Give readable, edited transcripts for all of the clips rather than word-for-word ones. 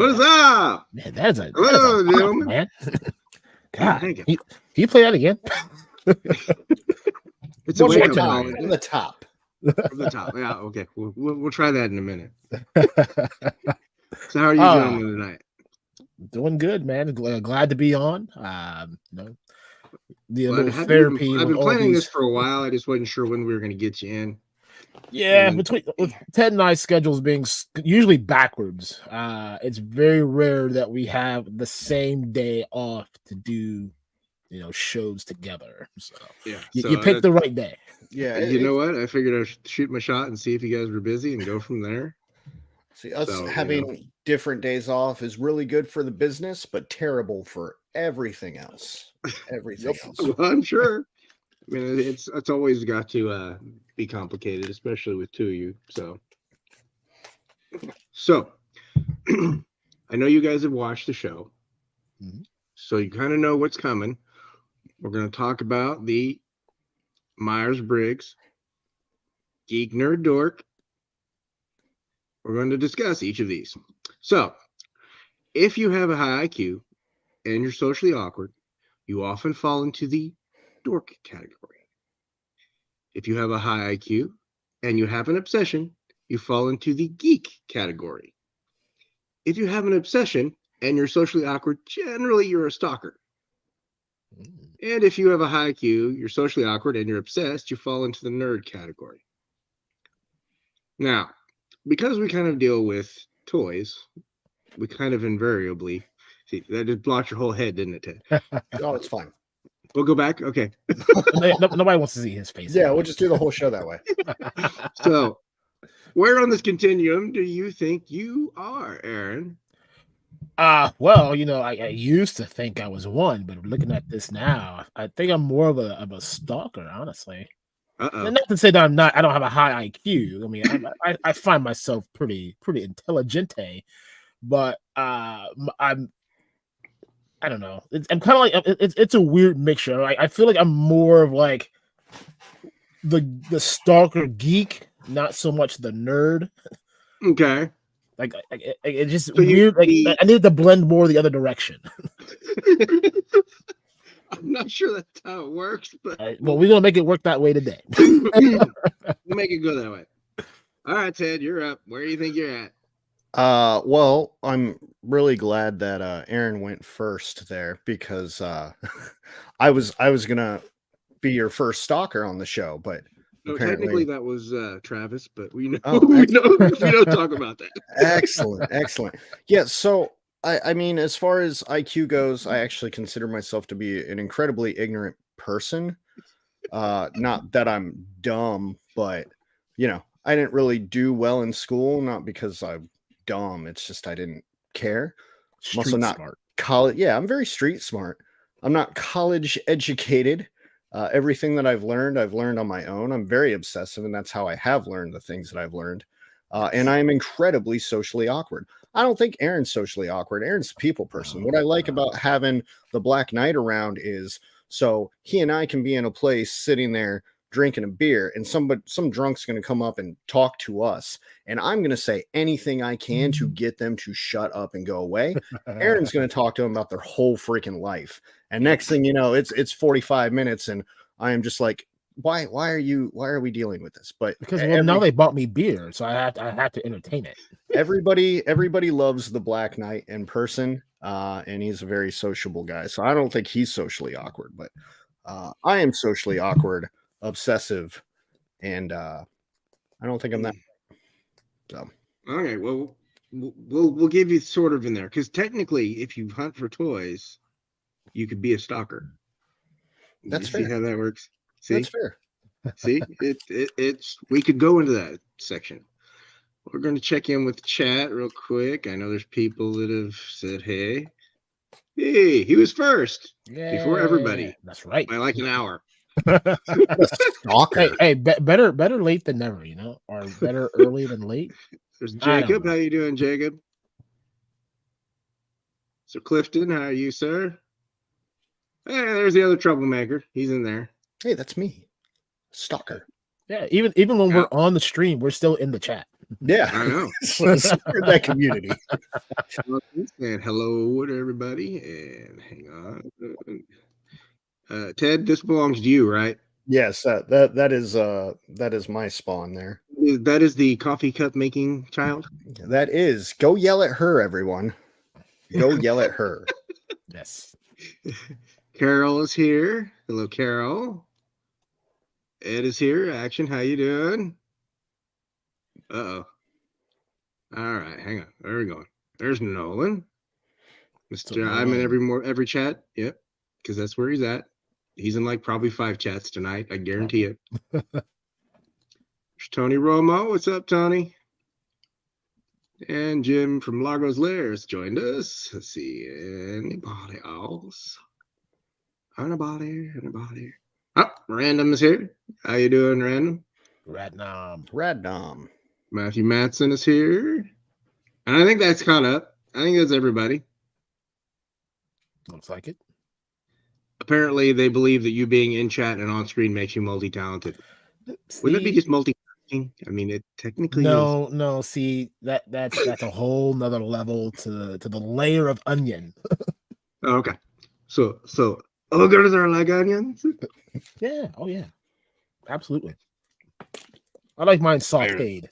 What is up? Man, that is a Hello, pop, gentlemen. man. God, God, thank you. can you play that again? It's a One way more of time calling from the top. from the top. Yeah, okay. We'll try that in a minute. So how are you gentlemen tonight? Doing good, man. Glad to be on. The Well, little therapy. I've with been all planning these, this for a while. I just wasn't sure when we were going to get you in. Yeah, And with Ted and I's schedules being usually backwards, it's very rare that we have the same day off to do, shows together. So yeah, you picked the right day. Yeah, you know what? I figured I'd shoot my shot and see if you guys were busy and go from there. see, us So, having different days off is really good for the business, but terrible for everything else. Everything else. Well, I'm sure. I mean, it's always got to be complicated, especially with two of you. So I know you guys have watched the show, so you kind of know what's coming. We're going to talk about the Myers-Briggs Geek Nerd Dork. We're going to discuss each of these. So, if you have a high IQ and you're socially awkward, you often fall into the dork category. If you have a high IQ and you have an obsession, you fall into the geek category. If you have an obsession and you're socially awkward, generally you're a stalker. And if you have a high IQ, you're socially awkward, and you're obsessed, you fall into the nerd category. Now, because we kind of deal with toys, we kind of invariably see that just blocked your whole head, didn't it, Ted? Oh, it's fine. We'll go back. Okay. Nobody wants to see his face. Yeah, we'll just do the whole show that way. So, where on this continuum do you think you are, Aaron? Well, I used to think I was one, but looking at this now, I think I'm more of a stalker, honestly. And not to say that I don't have a high IQ. I mean, I find myself pretty intelligente, but I don't know. I'm kind of like it's a weird mixture. I feel like I'm more of like the stalker geek, not so much the nerd. Okay. Like it's just so weird. I need to blend more the other direction. I'm not sure that's how it works, but well, we're gonna make it work that way today. We'll make it go that way. All right, Ted, you're up. Where do you think you're at? Well, I'm really glad that Aaron went first there because I was gonna be your first stalker on the show, but no, apparently technically that was Travis, but we know we don't talk about that. Excellent. Yeah, so I mean, as far as IQ goes, I actually consider myself to be an incredibly ignorant person. Not that I'm dumb, but I didn't really do well in school, not because I'm dumb. It's just I didn't care. I'm also not smart. College. Yeah, I'm very street smart. I'm not college educated. Everything that I've learned on my own. I'm very obsessive, and that's how I have learned the things that I've learned. And I am incredibly socially awkward. I don't think Aaron's socially awkward. Aaron's a people person. What I like about having the Black Knight around is so he and I can be in a place sitting there drinking a beer, and some drunk's going to come up and talk to us, and I'm going to say anything I can to get them to shut up and go away. Aaron's going to talk to them about their whole freaking life, and next thing you know, it's 45 minutes, and I am just like, why are we dealing with this? But because now they bought me beer, so I have to entertain it. Everybody loves the Black Knight in person, and he's a very sociable guy. So I don't think he's socially awkward, but I am socially awkward, obsessive, and I don't think I'm that. So okay, well, we'll give you sort of in there because technically, if you hunt for toys, you could be a stalker. That's fair. See how that works? See? That's fair. See, it's we could go into that section. We're going to check in with chat real quick. I know there's people that have said, hey, he was first before everybody. That's right. By like an hour. Hey, better late than never, or better early than late. There's Jacob. How you doing, Jacob? So Clifton, how are you, sir? Hey, there's the other troublemaker. He's in there. Hey, that's me. Stalker. Yeah, even when we're on the stream, we're still in the chat. Yeah, I know. Support that community. And hello to everybody. And hang on. Ted, this belongs to you, right? Yes, that is my spawn there. That is the coffee cup making child. That is. Go yell at her, everyone. Go yell at her. Yes. Carol is here. Hello, Carol. Ed is here. Action, how you doing? Uh-oh. All right, hang on. There we go. There's Nolan. Mr. I'm in every chat. Yep, because that's where he's at. He's in like probably 5 chats tonight. I guarantee it. There's Tony Romo. What's up, Tony? And Jim from Lagos Lairs joined us. Let's see. Anybody else? Anybody? Oh, Random is here. How you doing, Random? Radnom. Matthew Matson is here. And I think that's caught up. I think that's everybody. Looks like it. Apparently, they believe that you being in chat and on screen makes you multi-talented. Wouldn't it be just multitasking? I mean, it technically is. No. See, that's a whole nother level to the layer of onion. Oh, okay. So ogres are like onions? Yeah. Oh, yeah. Absolutely. I like mine sauteed.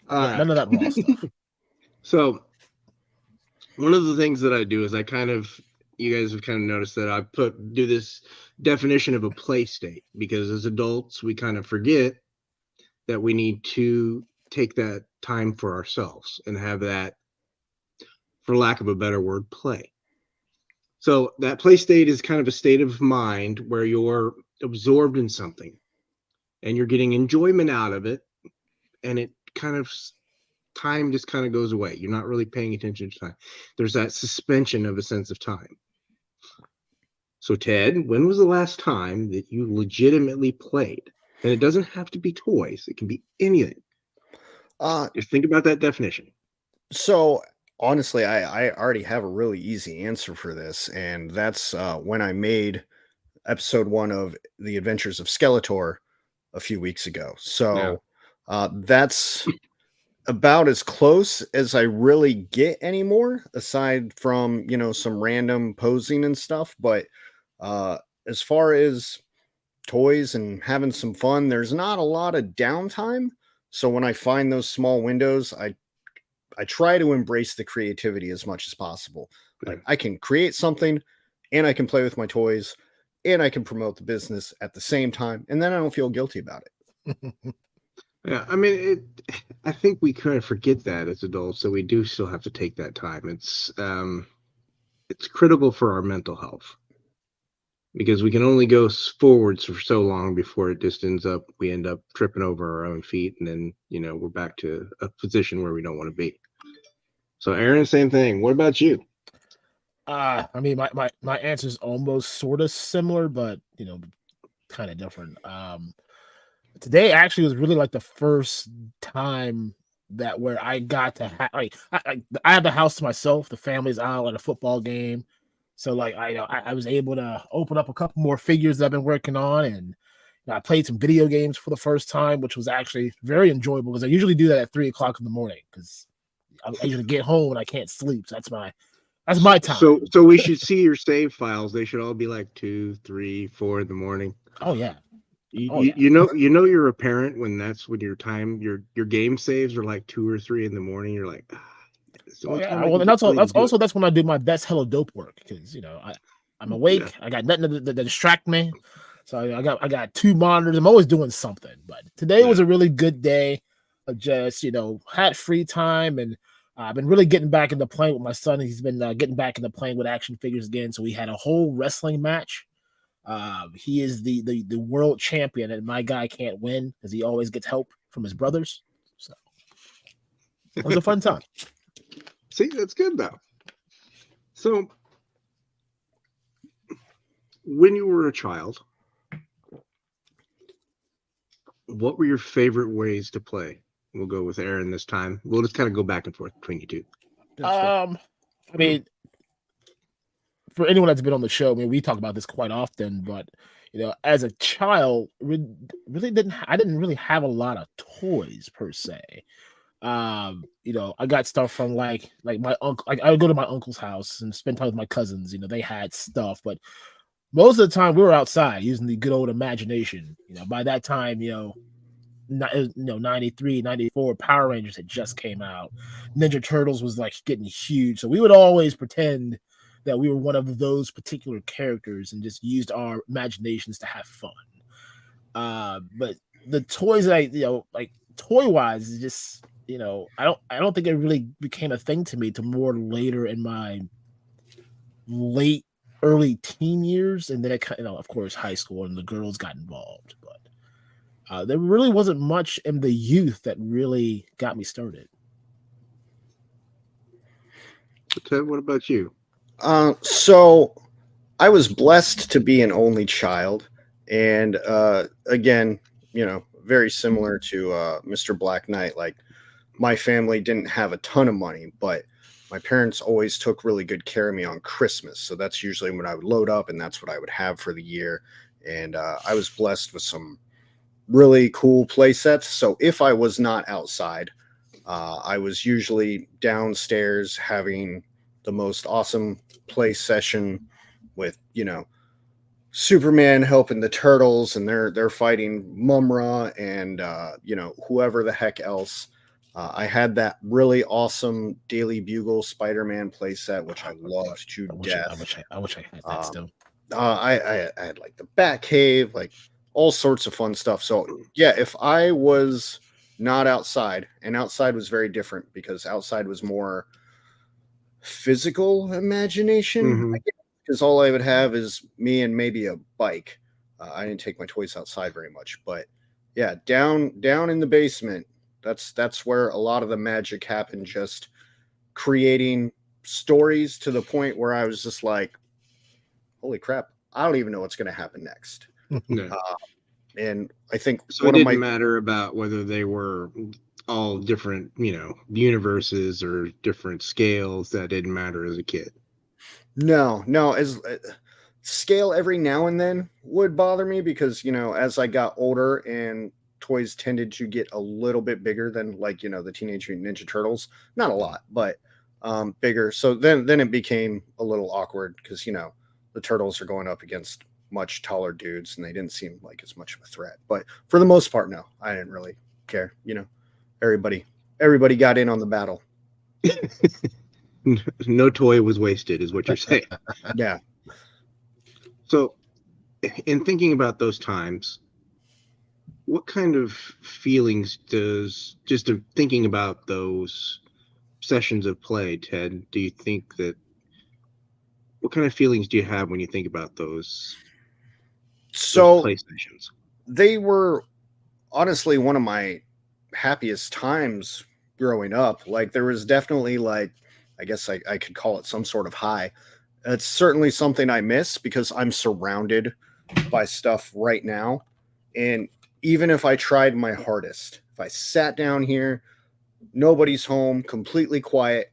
None of that raw stuff. So, one of the things that I do is you guys have kind of noticed that I do this definition of a play state, because as adults, we kind of forget that we need to take that time for ourselves and have that, for lack of a better word, play. So that play state is kind of a state of mind where you're absorbed in something and you're getting enjoyment out of it, and time just kind of goes away. You're not really paying attention to time. There's that suspension of a sense of time. So Ted, when was the last time that you legitimately played? And it doesn't have to be toys. It can be anything. Just think about that definition. So honestly, I already have a really easy answer for this. And that's when I made episode 1 of The Adventures of Skeletor a few weeks ago. So that's about as close as I really get anymore, aside from, some random posing and stuff. But as far as toys and having some fun, there's not a lot of downtime. So when I find those small windows, I try to embrace the creativity as much as possible. Like, I can create something and I can play with my toys and I can promote the business at the same time. And then I don't feel guilty about it. Yeah, I mean, I think we kind of forget that as adults, so we do still have to take that time. It's critical for our mental health, because we can only go forwards for so long before we end up tripping over our own feet, and then we're back to a position where we don't want to be. So Aaron, same thing. What about you? I mean, my answer is almost sort of similar, but kind of different. Today actually was really like the first time that where I got to I have the house to myself. The family's out at a football game, so like I was able to open up a couple more figures that I've been working on, and I played some video games for the first time, which was actually very enjoyable, because I usually do that at 3:00 in the morning, because I usually get home and I can't sleep. So that's my time. So we should see your save files. They should all be like 2, 3, 4 in the morning. Oh yeah. You know you're a parent when that's when your game saves are like 2 or 3 in the morning. You're like, well, and that's when I do my best Helladopetoys work, because I'm awake. Yeah. I got nothing to distract me, so I got 2 monitors. I'm always doing something. But today was a really good day of just had free time, and I've been really getting back into playing with my son. He's been getting back into playing with action figures again. So we had a whole wrestling match. He is the world champion, and my guy can't win because he always gets help from his brothers. So it was a fun time. See, that's good though. So when you were a child, what were your favorite ways to play? We'll go with Aaron this time. We'll just kind of go back and forth between you two. I mean, for anyone that's been on the show, I mean, we talk about this quite often, but as a child, really didn't really have a lot of toys per se. I got stuff from like my uncle. Like I would go to my uncle's house and spend time with my cousins. They had stuff, but most of the time we were outside using the good old imagination. By that time, 93, 94, Power Rangers had just came out. Ninja Turtles was like getting huge. So we would always pretend that we were one of those particular characters and just used our imaginations to have fun. But the toys that like toy wise is just, I don't think it really became a thing to me till more later in my early teen years. And then of course, high school and the girls got involved. But there really wasn't much in the youth that really got me started. Ted, what about you? So I was blessed to be an only child. And again, very similar to Mr. Black Knight, like my family didn't have a ton of money, but my parents always took really good care of me on Christmas. So that's usually when I would load up and that's what I would have for the year. And I was blessed with some really cool play sets. So if I was not outside, I was usually downstairs having the most awesome play session with, Superman helping the Turtles and they're fighting Mumra and, whoever the heck else. I had that really awesome Daily Bugle Spider-Man playset, which I loved to death. I wish I had that still. I had like the Batcave, like all sorts of fun stuff. So yeah, if I was not outside, and outside was very different because outside was more physical imagination, because all I would have is me and maybe a bike. I didn't take my toys outside very much, but yeah, down in the basement. That's where a lot of the magic happened, just creating stories to the point where I was just like, holy crap, I don't even know what's going to happen next. No. And I think so it didn't matter about whether they were all different, universes or different scales. That didn't matter as a kid. No, as scale every now and then would bother me because, as I got older and toys tended to get a little bit bigger than like, the Teenage Mutant Ninja Turtles, not a lot, but bigger. So then it became a little awkward because, the Turtles are going up against much taller dudes and they didn't seem like as much of a threat. But for the most part, no, I didn't really care. Everybody got in on the battle. No toy was wasted is what you're saying. Yeah. So in thinking about those times, what kind of feelings does just thinking about those sessions of play, Ted, do you think that what kind of feelings do you have when you think about those play sessions? They were honestly one of my happiest times growing up. Like there was definitely like, I guess I could call it some sort of high. It's certainly something I miss because I'm surrounded by stuff right now. And even if I tried my hardest, if I sat down here, nobody's home, completely quiet,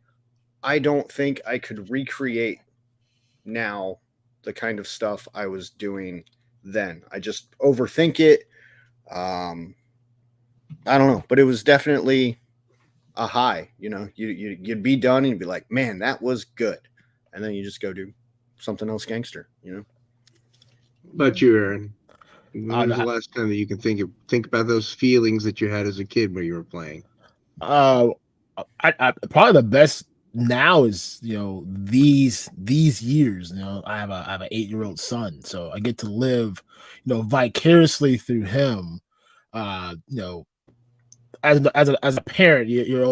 I don't think I could recreate now the kind of stuff I was doing then. I just overthink it. I don't know, but it was definitely a high. You'd be done and you'd be like, man, that was good. And then you just go do something else gangster, But you, Aaron, when was the last time that you can think about those feelings that you had as a kid when you were playing? I probably the best now is these years. I have an 8-year-old son, so I get to live vicariously through him. As a parent, you're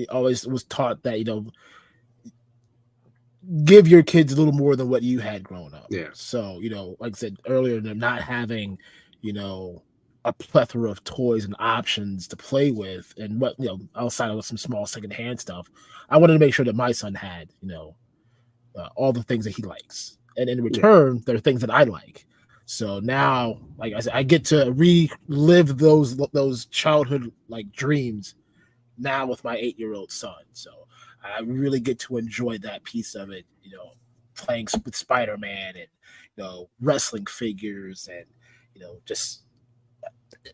always was taught that give your kids a little more than what you had growing up. Yeah. So like I said earlier, they're not having a plethora of toys and options to play with, and what outside of some small secondhand stuff, I wanted to make sure that my son had all the things that he likes, and in return, there are things that I like. So now, like I said, I get to relive those childhood like dreams now with my 8-year-old son. So I really get to enjoy that piece of it, playing with Spider-Man and wrestling figures and just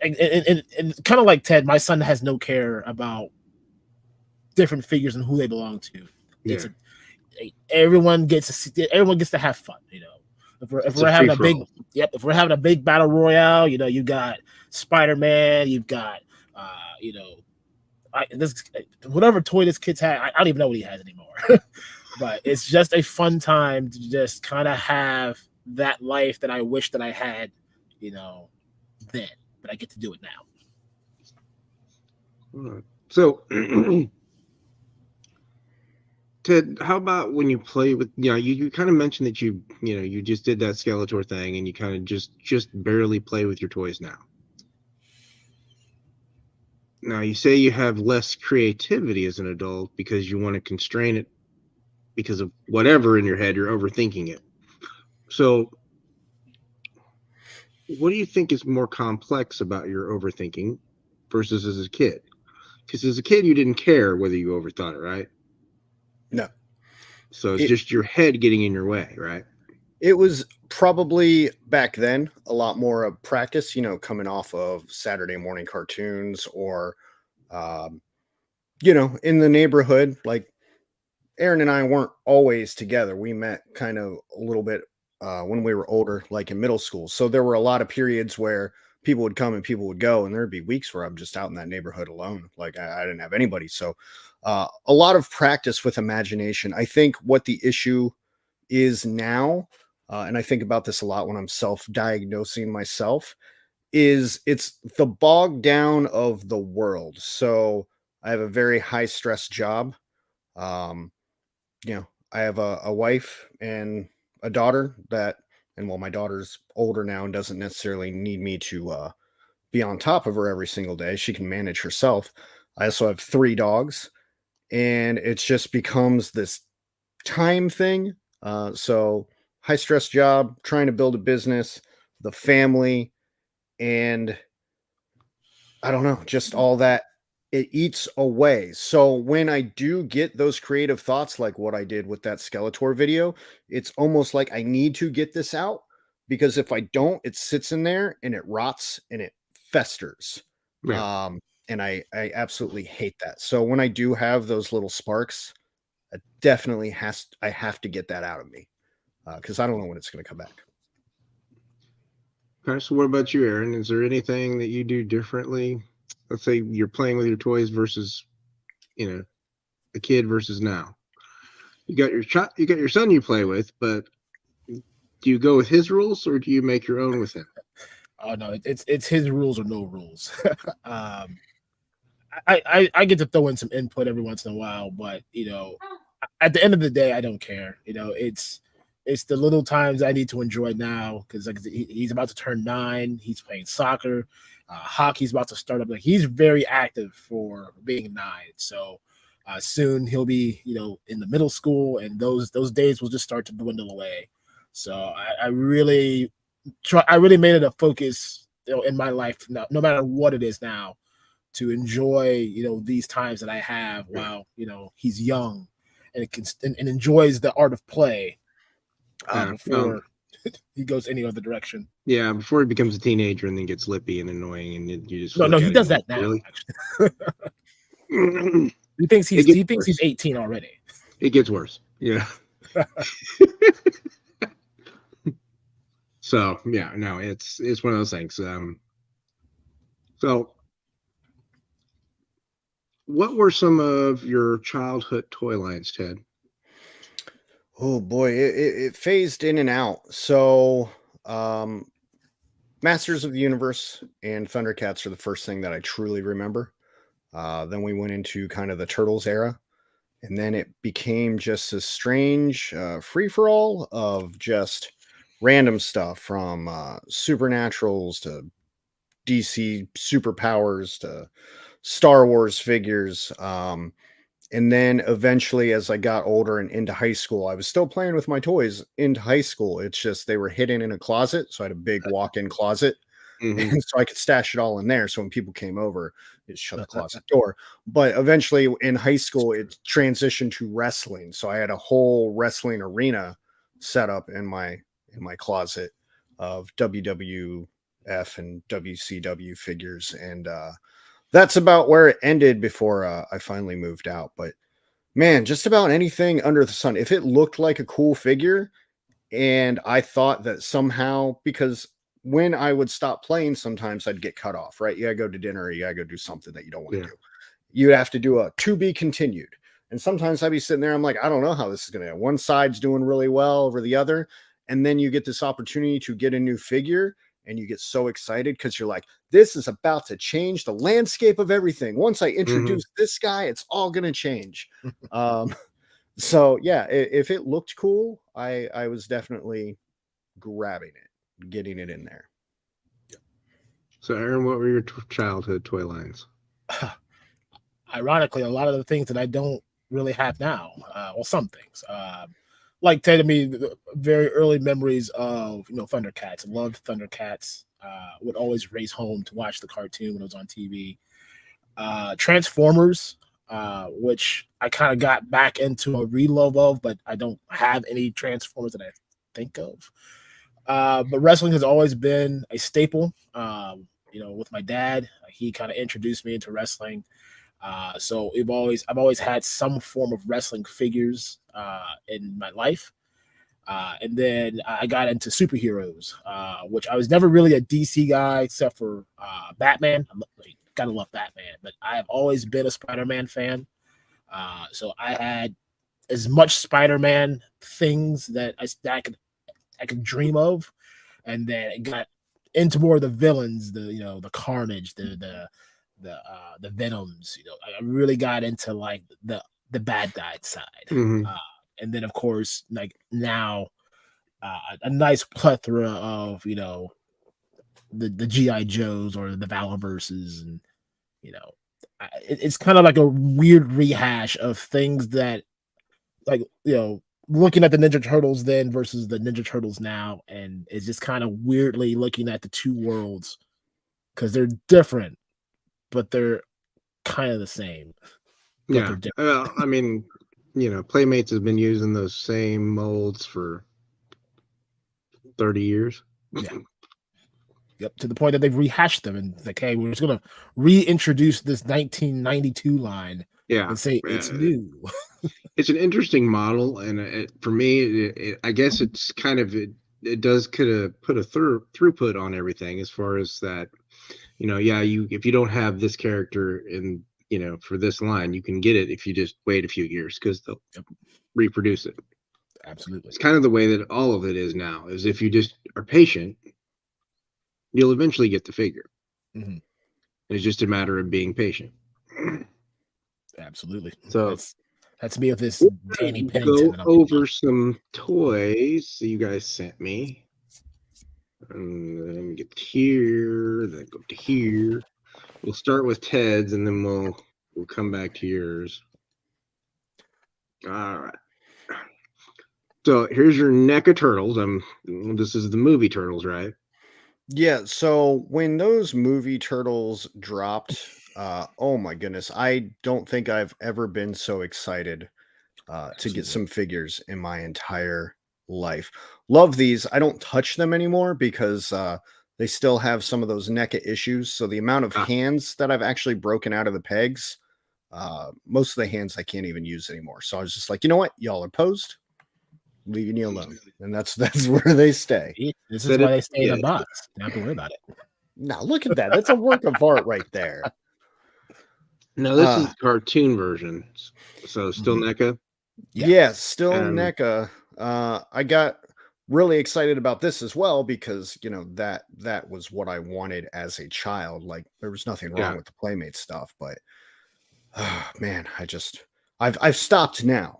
and kind of like Ted, my son has no care about different figures and who they belong to. Yeah. Everyone gets to have fun. If we're having a big battle royale, you got Spider-Man, you've got whatever toy this kid's had. I don't even know what he has anymore. But it's just a fun time to just kind of have that life that I wish that I had, then. But I get to do it now. So, Ted, how about when you play with, you kind of mentioned that you just did that Skeletor thing and you kind of just barely play with your toys now. Now, you say you have less creativity as an adult because you want to constrain it because of whatever in your head, you're overthinking it. So what do you think is more complex about your overthinking versus as a kid? Because as a kid, you didn't care whether you overthought it, right? No. So it's just your head getting in your way, right? It was probably back then a lot more of practice, coming off of Saturday morning cartoons or, in the neighborhood. Like Aaron and I weren't always together. We met kind of a little bit when we were older, like in middle school. So there were a lot of periods where people would come and people would go, and there'd be weeks where I'm just out in that neighborhood alone. Like I didn't have anybody. So a lot of practice with imagination. I think what the issue is now, and I think about this a lot when I'm self-diagnosing myself, is it's the bogged down of the world. So I have a very high stress job. I have a wife and a daughter my daughter's older now and doesn't necessarily need me to be on top of her every single day. She can manage herself. I also have 3 dogs, and it just becomes this time thing. So high stress job, trying to build a business, the family, and I don't know, just all that. It eats away. So when I do get those creative thoughts, like what I did with that Skeletor video, it's almost like I need to get this out, because if I don't, it sits in there and it rots and it festers. Yeah. And I absolutely hate that. So when I do have those little sparks, I have to get that out of me, because I don't know when it's going to come back. Okay, so what about you, Aaron? Is there anything that you do differently? Let's say you're playing with your toys versus, a kid versus now. You got your son you play with, but do you go with his rules or do you make your own with him? Oh no, it's his rules or no rules. I get to throw in some input every once in a while, but at the end of the day, I don't care. It's the little times I need to enjoy now, because like he's about to turn 9. He's playing soccer, hockey's about to start up. Like he's very active for being 9. So soon he'll be in the middle school, and those days will just start to dwindle away. So I really made it a focus in my life, no matter what it is now, to enjoy these times that I have while he's young and and enjoys the art of play before he goes any other direction. Yeah, before he becomes a teenager and then gets lippy and annoying, and you just no he does that now. Really? he thinks he's 18 already. It gets worse. Yeah. So yeah, no, it's one of those things. So what were some of your childhood toy lines, Ted? Oh boy, it phased in and out. So Masters of the Universe and Thundercats are the first thing that I truly remember. Then we went into kind of the Turtles era, and then it became just a strange free-for-all of just random stuff, from Supernaturals to DC superpowers to Star Wars figures. And then eventually, as I got older and into high school, I was still playing with my toys into high school. It's just they were hidden in a closet. So I had a big walk-in closet. Mm-hmm. And so I could stash it all in there. So when people came over, it shut the closet door. But eventually in high school, it transitioned to wrestling. So I had a whole wrestling arena setup in my closet of WWF and WCW figures, and that's about where it ended before I finally moved out. But man, just about anything under the sun, if it looked like a cool figure, and I thought that somehow, because when I would stop playing, sometimes I'd get cut off, right? You gotta go to dinner, or you gotta go do something that you don't want to do. You'd have to do a to be continued. And sometimes I'd be sitting there, I'm like, I don't know how this is gonna go. One side's doing really well over the other. And then you get this opportunity to get a new figure, and you get so excited because you're like, this is about to change the landscape of everything. Once I introduce this guy, it's all gonna change. So yeah, if it looked cool, I was definitely grabbing it, getting it in there. So Aaron, what were your childhood toy lines? Ironically, a lot of the things that I don't really have now, well, some things, like telling me very early memories of, Thundercats. I loved Thundercats. Would always race home to watch the cartoon when it was on TV. Transformers, which I kind of got back into a relove of, but I don't have any Transformers that I think of. But wrestling has always been a staple. With my dad, he kind of introduced me into wrestling. So I've always had some form of wrestling figures in my life. And then I got into superheroes, which I was never really a DC guy except for Batman. Gotta love Batman, but I have always been a Spider-Man fan. So I had as much Spider-Man things that I could dream of, and then it got into more of the villains, the Carnage, the Venoms. I really got into like the bad guy side. And then of course, like now, a nice plethora of the GI Joes or the Valorverses, and it's kind of like a weird rehash of things that, like, looking at the Ninja Turtles then versus the Ninja Turtles now, and it's just kind of weirdly looking at the two worlds because they're different, but they're kind of the same. Yeah. Well, I mean, Playmates has been using those same molds for 30 years. Yeah. Yep. To the point that they've rehashed them and like, hey, we're just gonna reintroduce this 1992 line. Yeah. And say it's new. It's an interesting model, and for me, I guess it's kind of it does kind of put a throughput on everything as far as that. If you don't have this character in for this line, you can get it if you just wait a few years because they'll reproduce it. Absolutely. It's kind of the way that all of it is now, is if you just are patient, you'll eventually get the figure. It's just a matter of being patient. Absolutely. So that's me with this Danny Pennington. Go over some toys that you guys sent me. And then get here, then go to here. We'll start with Ted's, and then we'll come back to yours. All right. So here's your NECA Turtles. This is the movie Turtles, right? Yeah. So when those movie Turtles dropped, oh my goodness, I don't think I've ever been so excited to get some figures in my entire life. Love these. I don't touch them anymore because they still have some of those NECA issues. So the amount of hands that I've actually broken out of the pegs, most of the hands I can't even use anymore. So I was just like, you know what? Y'all are posed. Leaving you alone. And that's where they stay. This is why they stay in a box. Don't have to worry about it. Now look at that. That's a work of art right there. No, this is cartoon version. So still NECA? Yeah, still NECA. I got really excited about this as well because that was what I wanted as a child. Like there was nothing wrong with the Playmate stuff, but man, I've stopped now.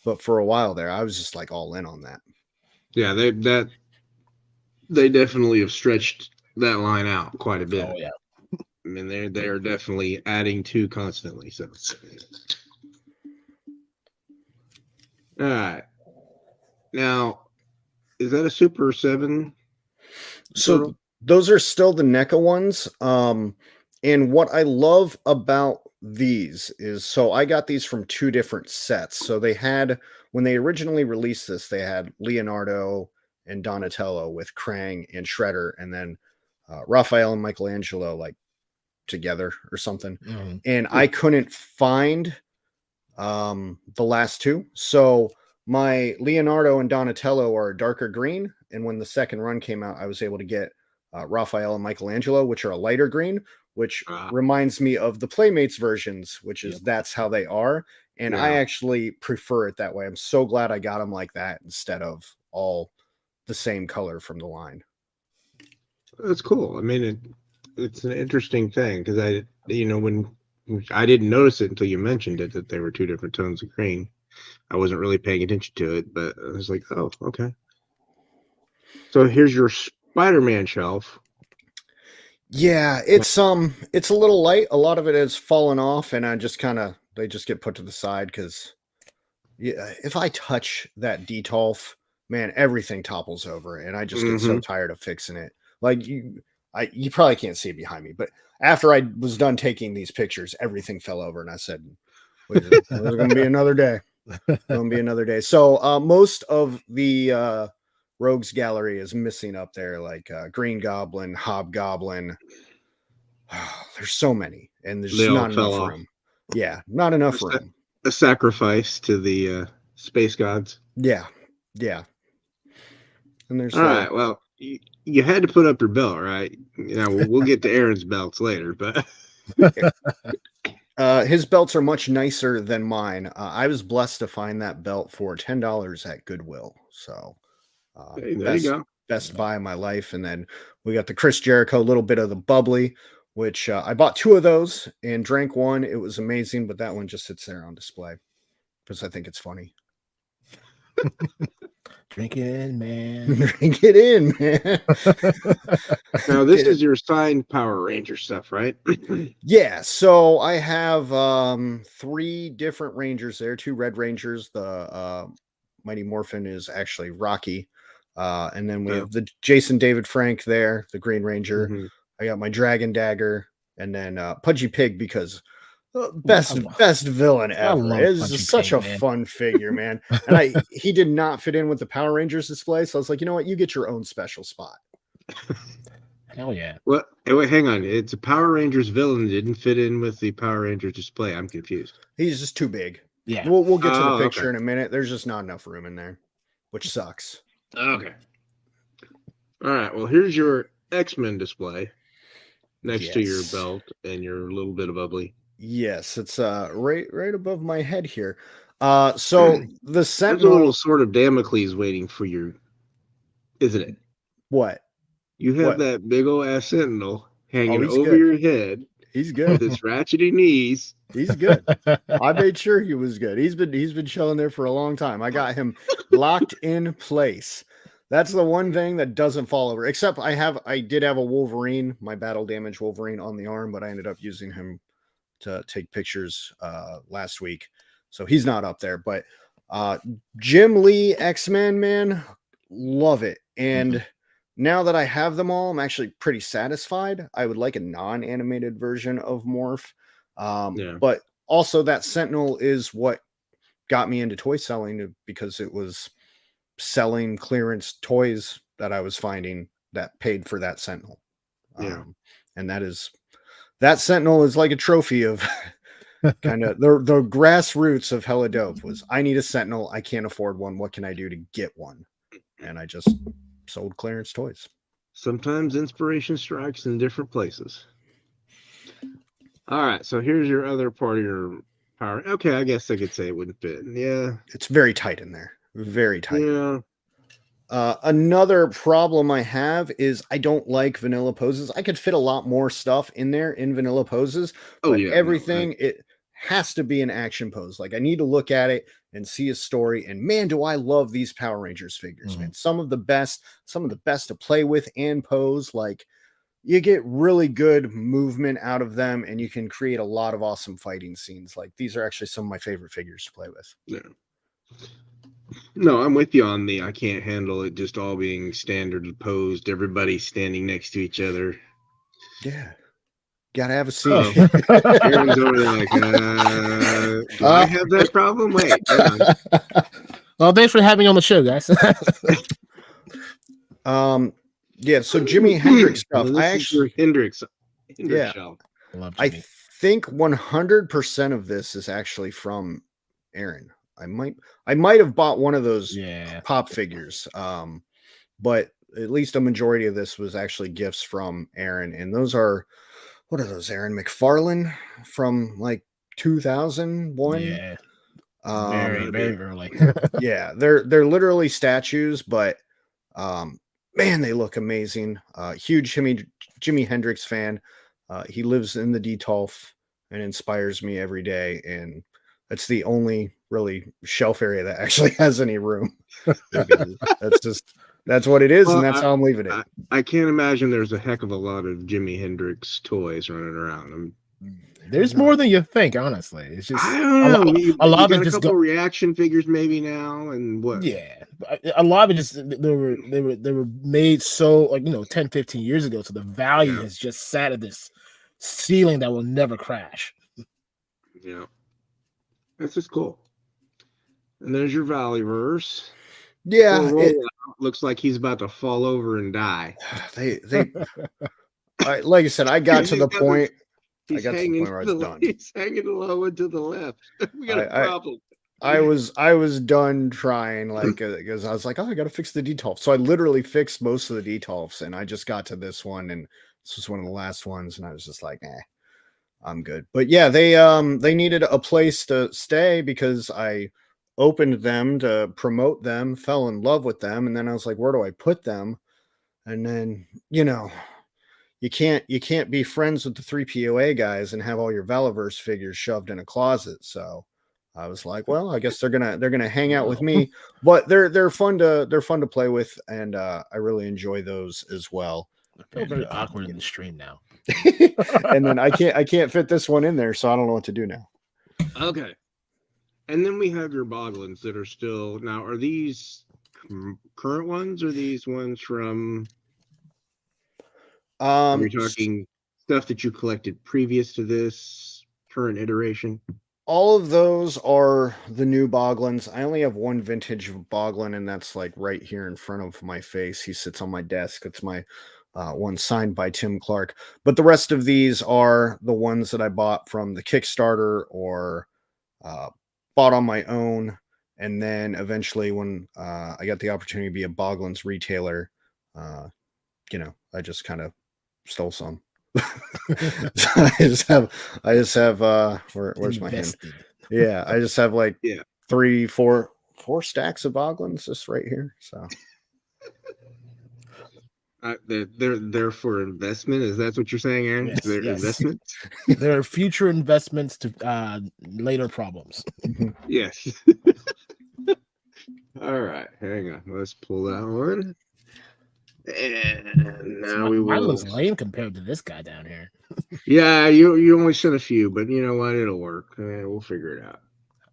But for a while there, I was just like all in on that. Yeah, they definitely have stretched that line out quite a bit. Oh yeah. I mean, they are definitely adding to constantly. So, all right. Now, is that a Super 7? So turtle? Those are still the NECA ones. And what I love about these is, so I got these from two different sets. So they had when they originally released this, they had Leonardo and Donatello with Krang and Shredder, and then Raphael and Michelangelo like together or something. Mm-hmm. And I couldn't find the last two. So my Leonardo and Donatello are darker green. And when the second run came out, I was able to get Raphael and Michelangelo, which are a lighter green, which reminds me of the Playmates versions, which is that's how they are. And I actually prefer it that way. I'm so glad I got them like that instead of all the same color from the line. That's cool. I mean, it's an interesting thing because when I didn't notice it until you mentioned it, that they were two different tones of green. I wasn't really paying attention to it, but I was like, oh, okay. So here's your Spider-Man shelf. Yeah, it's a little light. A lot of it has fallen off, and they just get put to the side because if I touch that Detolf, man, everything topples over, and I just get so tired of fixing it. Like you probably can't see it behind me, but after I was done taking these pictures, everything fell over, and I said, "There's going to be another day. Going to be another day." So most of the Rogues Gallery is missing up there, like Green Goblin, Hobgoblin. There's so many, and there's not enough room. Yeah, not enough room. A sacrifice to the space gods. Yeah. And there's all right. Well, you had to put up your belt, right? We'll get to Aaron's belts later, but his belts are much nicer than mine. I was blessed to find that belt for $10 at Goodwill. So hey, there you go. Best buy of my life. And then we got the Chris Jericho, a little bit of the bubbly, which I bought 2 of those and drank one. It was amazing, but that one just sits there on display because I think it's funny. Drink it in, man. Drink it in, man. Now, this is your signed Power Ranger stuff, right? Yeah. So I have 3 different Rangers there, 2 Red Rangers. The Mighty Morphin is actually Rocky. And then we have the Jason David Frank there, the Green Ranger. Mm-hmm. I got my Dragon Dagger, and then Pudgy Pig because best villain ever. It's such a fun figure, man. And he did not fit in with the Power Rangers display, so I was like, you know what, you get your own special spot. Hell yeah. Well, wait, hang on. It's a Power Rangers villain that didn't fit in with the Power Rangers display. I'm confused. He's just too big. Yeah. We'll get to the picture in a minute. There's just not enough room in there, which sucks. Okay. All right. Well, here's your X-Men display next to your belt and your little bit of bubbly. Yes, it's right above my head here. So the Sentinel, there's a little sort of Damocles waiting for you, isn't it? What? You have that big old ass Sentinel hanging over your head. He's good. With his ratchety knees. He's good. I made sure he was good. He's been chilling there for a long time. I got him locked in place. That's the one thing that doesn't fall over. Except I did have a Wolverine, my battle damage Wolverine on the arm, but I ended up using him to take pictures last week. So he's not up there. But Jim Lee X-Men, man, love it. And now that I have them all, I'm actually pretty satisfied. I would like a non-animated version of Morph. But also that Sentinel is what got me into toy selling because it was selling clearance toys that I was finding that paid for that Sentinel. And that Sentinel is like a trophy of kind of the grassroots of Helladope was I need a Sentinel. I can't afford one. What can I do to get one? And I just sold clearance toys. Sometimes inspiration strikes in different places. All right. So here's your other part of your power. Okay. I guess I could say it wouldn't fit. Yeah. It's very tight in there. Very tight. Yeah. Another problem I have is I don't like vanilla poses. I could fit a lot more stuff in there in vanilla poses, but everything it has to be an action pose. Like I need to look at it and see a story. And man, do I love these Power Rangers figures, man. Some of the best to play with and pose. Like you get really good movement out of them and you can create a lot of awesome fighting scenes. Like these are actually some of my favorite figures to play with. Yeah. No, I'm with you on the I can't handle it just all being standard posed, everybody standing next to each other. Yeah. Gotta have a seat. Aaron's over there like, do I have that problem? Wait, Well, thanks for having me on the show, guys. Yeah, so Jimi Hendrix stuff. Well, this is your Hendrix show. I think 100% of this is actually from Aaron. I might have bought one of those pop figures. But at least a majority of this was actually gifts from Aaron. And those are, what are those, Aaron McFarlane from like 2001? Yeah. Very early. Yeah, they're literally statues, but man, they look amazing. Huge Jimi Hendrix fan. He lives in the Detolf and inspires me every day, and that's the only really shelf area that actually has any room. That's what it is, and that's how I'm leaving it. I can't imagine there's a heck of a lot of Jimi Hendrix toys running around. There's more than you think, honestly. It's just I don't know. A lot of it just just couple reaction figures maybe now, and what? Yeah, a lot of it just they were made so, like, 10, 15 years ago, so the value has just sat at this ceiling that will never crash. Yeah, that's just cool. And there's your Valleyverse. Yeah, it looks like he's about to fall over and die. Like I said, I got to the point. He's hanging where it's done. He's hanging low and to the left. We got a problem. I was done trying, like, because I was like, oh, I got to fix the Detolf. So I literally fixed most of the Detolfs, and I just got to this one, and this was one of the last ones, and I was just like, I'm good. But yeah, they needed a place to stay because I opened them to promote them, fell in love with them, and then I was like, where do I put them? And then, you can't be friends with the 3POA guys and have all your Valiverse figures shoved in a closet. So I was like, well, I guess they're gonna hang out with me, but they're fun to play with, and I really enjoy those as well. I feel very awkward in the stream now. And then I can't fit this one in there, so I don't know what to do now. Okay. And then we have your Boglins that are still now. Are these current ones, or are these ones from? Are you talking stuff that you collected previous to this current iteration? All of those are the new Boglins. I only have one vintage Boglin, and that's like right here in front of my face. He sits on my desk. It's my one signed by Tim Clark. But the rest of these are the ones that I bought from the Kickstarter or bought on my own. And then eventually when I got the opportunity to be a Boglins retailer, I just kind of stole some. So I just have where's my hand? Yeah, I just have like 4 stacks of Boglins just right here. So they're for investment. Is that what you're saying, Aaron? Yes, they're investments. They're future investments to later problems. Yes. All right, hang on. Let's pull that one. And now we will. Mine looks lame compared to this guy down here. Yeah, you only sent a few, but you know what? It'll work. We'll figure it out.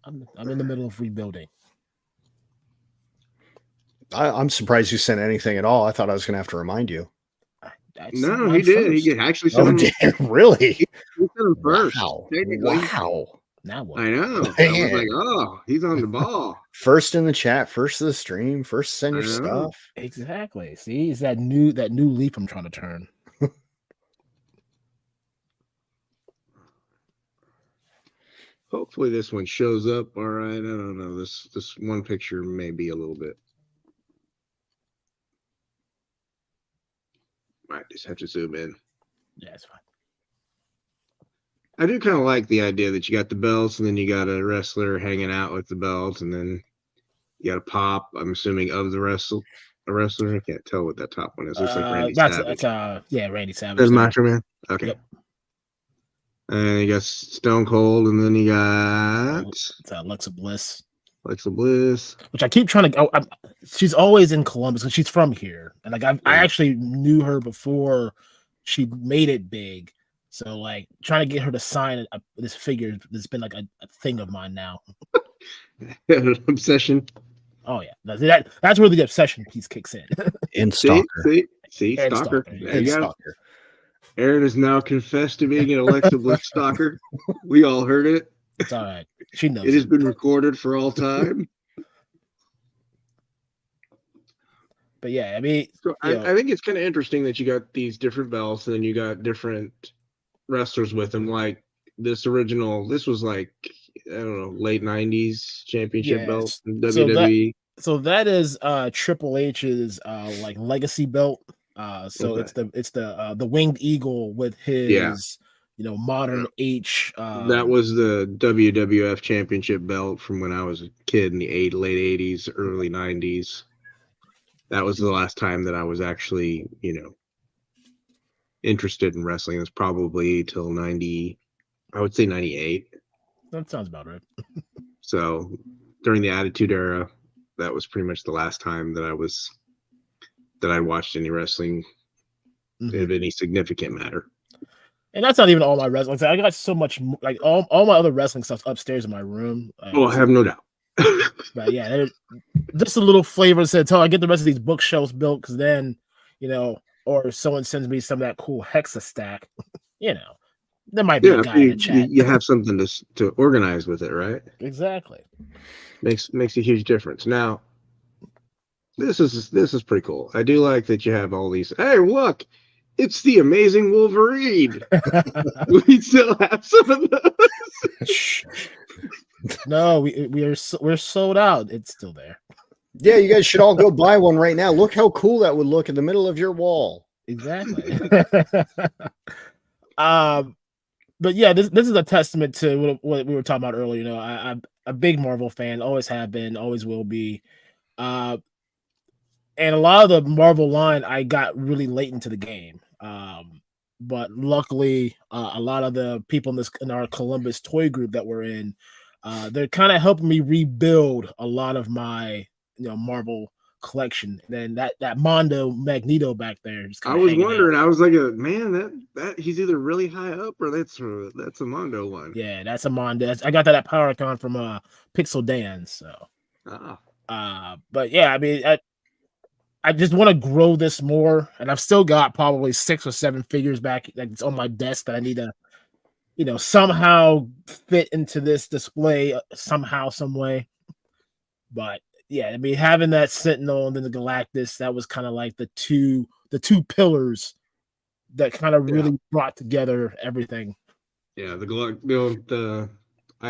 I'm in the middle of rebuilding. I'm surprised you sent anything at all. I thought I was going to have to remind you. No, he did. He did actually send them. Really? He sent them first. Wow. Now what? I know. I was like, oh, he's on the ball. First in the chat, first of the stream, first send your stuff. Exactly. See, it's that new leap I'm trying to turn. Hopefully this one shows up all right. I don't know. This one picture may be a little bit. Might just have to zoom in. Yeah, it's fine. I do kind of like the idea that you got the belts and then you got a wrestler hanging out with the belts and then you got a pop, I'm assuming, of the wrestler. I can't tell what that top one is. Looks like Randy Savage. Randy Savage. That's Macho Man? Okay. Yep. And you got Stone Cold, and then you got Alexa Bliss. Alexa Bliss. Which I keep trying to she's always in Columbus because she's from here. And like I actually knew her before she made it big. So like trying to get her to sign this figure has been like a thing of mine now. Obsession. Oh yeah, that's where the obsession piece kicks in. And stalker. See, stalker. There you go. Aaron has now confessed to being an Alexa Bliss stalker. We all heard it. It's all right. She knows. It has been recorded for all time. But yeah, I mean, so I think it's kind of interesting that you got these different belts and then you got different wrestlers with them. Like this was like, I don't know, late 90s championship belt yes. in WWE. So that is Triple H's like legacy belt. So Okay. it's the winged eagle with his modern H. That was the WWF championship belt from when I was a kid in the late 80s, early 90s. That was the last time that I was actually, interested in wrestling. It was probably till 90, I would say 98. That sounds about right. So during the Attitude Era, that was pretty much the last time that I watched any wrestling of any significant matter. And that's not even all my wrestling. I got so much, like all my other wrestling stuff upstairs in my room. Oh, I have no doubt. But yeah, just a little flavor said, "Tell I get the rest of these bookshelves built because then, or someone sends me some of that cool Hexa stack, there might be a guy in the chat. You have something to organize with it, right? Exactly. Makes a huge difference. Now, this is pretty cool. I do like that you have all these. Hey, look, it's the Amazing Wolverine. We still have some of those. No, we're sold out. It's still there. Yeah, you guys should all go buy one right now. Look how cool that would look in the middle of your wall. Exactly. But yeah, this is a testament to what we were talking about earlier. I'm a big Marvel fan, always have been, always will be. And a lot of the Marvel line I got really late into the game. But luckily, a lot of the people in our Columbus toy group that we're in, they're kind of helping me rebuild a lot of my Marvel collection. And then that Mondo Magneto back there. I was wondering. I was like, man, that he's either really high up or that's a Mondo one. Yeah, that's a Mondo. I got that at PowerCon from Pixel Dan. So, but yeah, I mean, I just want to grow this more, and I've still got probably 6 or 7 figures back that's on my desk that I need to, somehow fit into this display somehow, some way. But yeah, I mean, having that Sentinel and then the Galactus, that was kind of like the two pillars that kind of really brought together everything. Yeah, I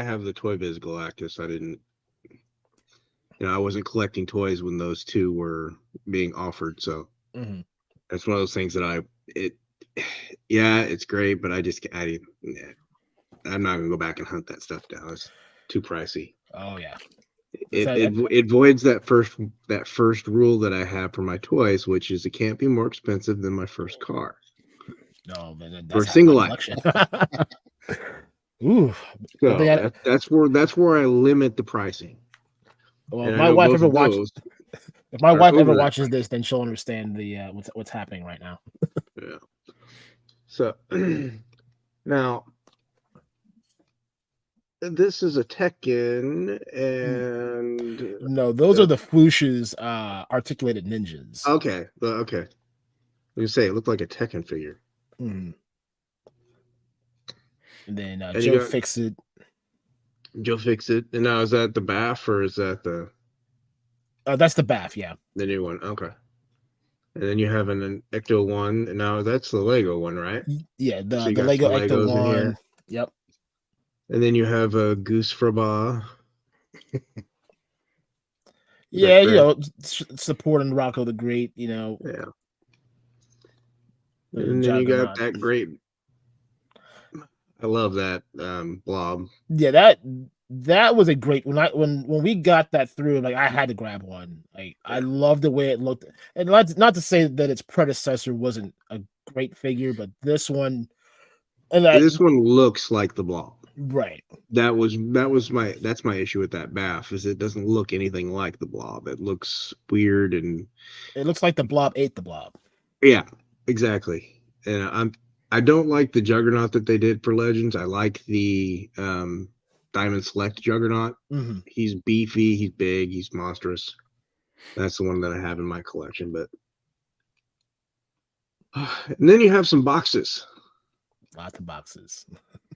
have the Toy Biz Galactus. I didn't. I wasn't collecting toys when those two were being offered, so that's one of those things that it's great, but I'm not gonna go back and hunt that stuff down. It's too pricey. Oh yeah, it voids that first rule that I have for my toys, which is it can't be more expensive than my first car. No, man, for a single item. Ooh, so that's where I limit the pricing. Well, if my wife ever watches this, then she'll understand the what's happening right now. Yeah. So now this is a Tekken, and no, those are the Flush's articulated ninjas. Okay. You say it looked like a Tekken figure. And then Joe Fixit. Joe Fixit. And now is that the BAF or is that the? That's the BAF, yeah. The new one, okay. And then you have an Ecto one, and now that's the Lego one, right? Yeah, the Lego Ecto one. Yep. And then you have a Goose Fraba. Yeah, supporting Rocco the Great, Yeah. And then you got that great. I love that blob. Yeah, that was a great when we got that through. Like I had to grab one. I love the way it looked, and not to say that its predecessor wasn't a great figure, but this one, this one looks like the blob. Right. That's my issue with that BAF is it doesn't look anything like the blob. It looks weird and it looks like the blob ate the blob. Yeah, exactly. And I don't like the Juggernaut that they did for Legends. I like the Diamond Select Juggernaut. He's beefy, he's big, he's monstrous. That's the one that I have in my collection. But and then you have some boxes. Lots of boxes.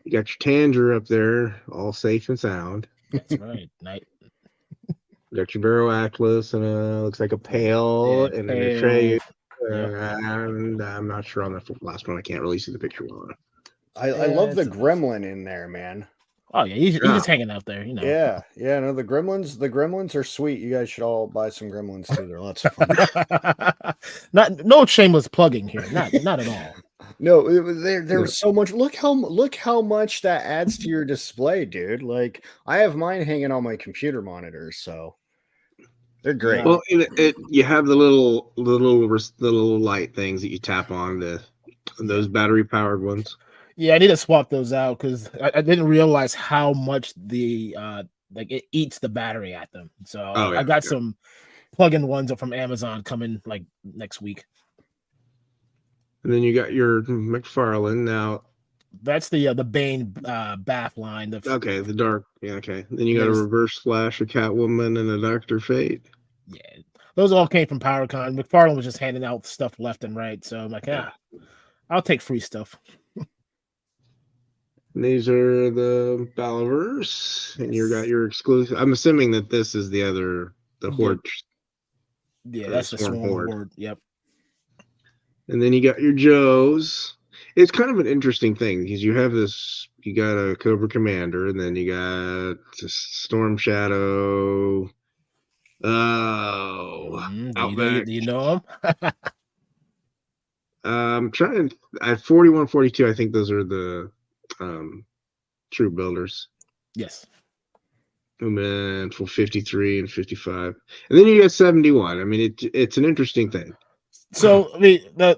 You got your Tanger up there, all safe and sound. That's right. got your Barrow Atlas, and looks like a pail, and then a tray. And I'm not sure on the last one. I can't really see the picture well enough. I love the gremlin in there, man. Oh yeah, he's just hanging out there, you know. Yeah. No, the gremlins are sweet. You guys should all buy some gremlins too. They're lots of fun. No shameless plugging here. Not at all. No, there's so much. Look how much that adds to your display, dude. Like I have mine hanging on my computer monitor, so they're great. Well, you have the little light things that you tap on, those battery powered ones. Yeah, I need to swap those out because I didn't realize how much the like it eats the battery at them. So I got some plug-in ones from Amazon coming like next week. And then you got your McFarlane now. That's the Bane bath line. The dark. Yeah, okay. Then you got a Reverse Flash, a Catwoman, and a Dr. Fate. Yeah, those all came from PowerCon. McFarlane was just handing out stuff left and right. So I'm like, I'll take free stuff. And these are the Balliverse, and you got your exclusive. I'm assuming that this is the Horde. Yeah, that's the Swarm Horde. Yep. And then you got your Joes. It's kind of an interesting thing because you got a Cobra Commander, and then you got Storm Shadow. Do you know him? I'm trying. At 41, 42, I think those are the True Builders. Yes. And then for 53 and 55, and then you get 71. I mean, it's an interesting thing. So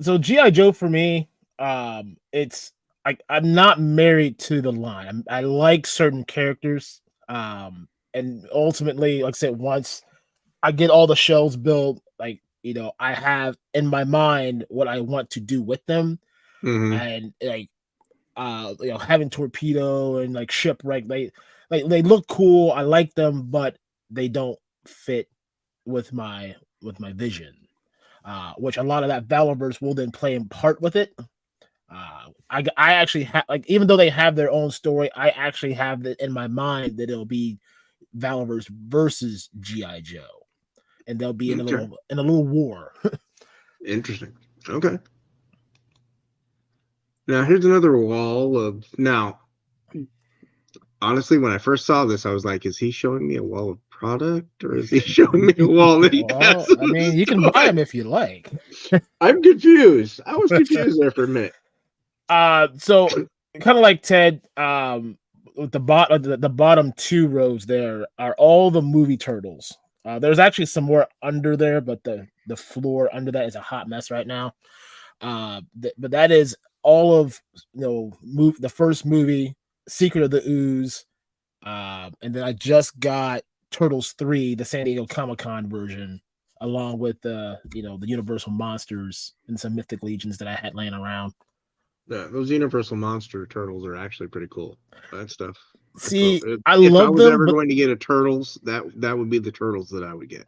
so G.I. Joe for me, it's I'm not married to the line. I like certain characters, and ultimately, like I said, once I get all the shells built, like I have in my mind what I want to do with them, and like having Torpedo and like Shipwreck, they look cool. I like them, but they don't fit with my vision. Which a lot of that Valorverse will then play in part with it. I actually have, like, even though they have their own story, I actually have it in my mind that it'll be Valorverse versus G.I. Joe, and they'll be in a little war. Interesting. Okay. Now here's another wall of honestly, when I first saw this, I was like, is he showing me a wall of product, or is he showing me a wall that he has? I mean, you can buy them if you like. I'm confused. I was confused there for a minute. So kind of like Ted, with the bottom two rows there are all the movie turtles. There's actually some more under there, but the floor under that is a hot mess right now. But that is all of the first movie, Secret of the Ooze, and then I just got Turtles 3, the San Diego Comic-Con version, along with the Universal Monsters and some Mythic Legions that I had laying around. Yeah, those Universal Monster Turtles are actually pretty cool. That stuff. See, if I love them. If I was ever going to get a Turtles, that would be the Turtles that I would get.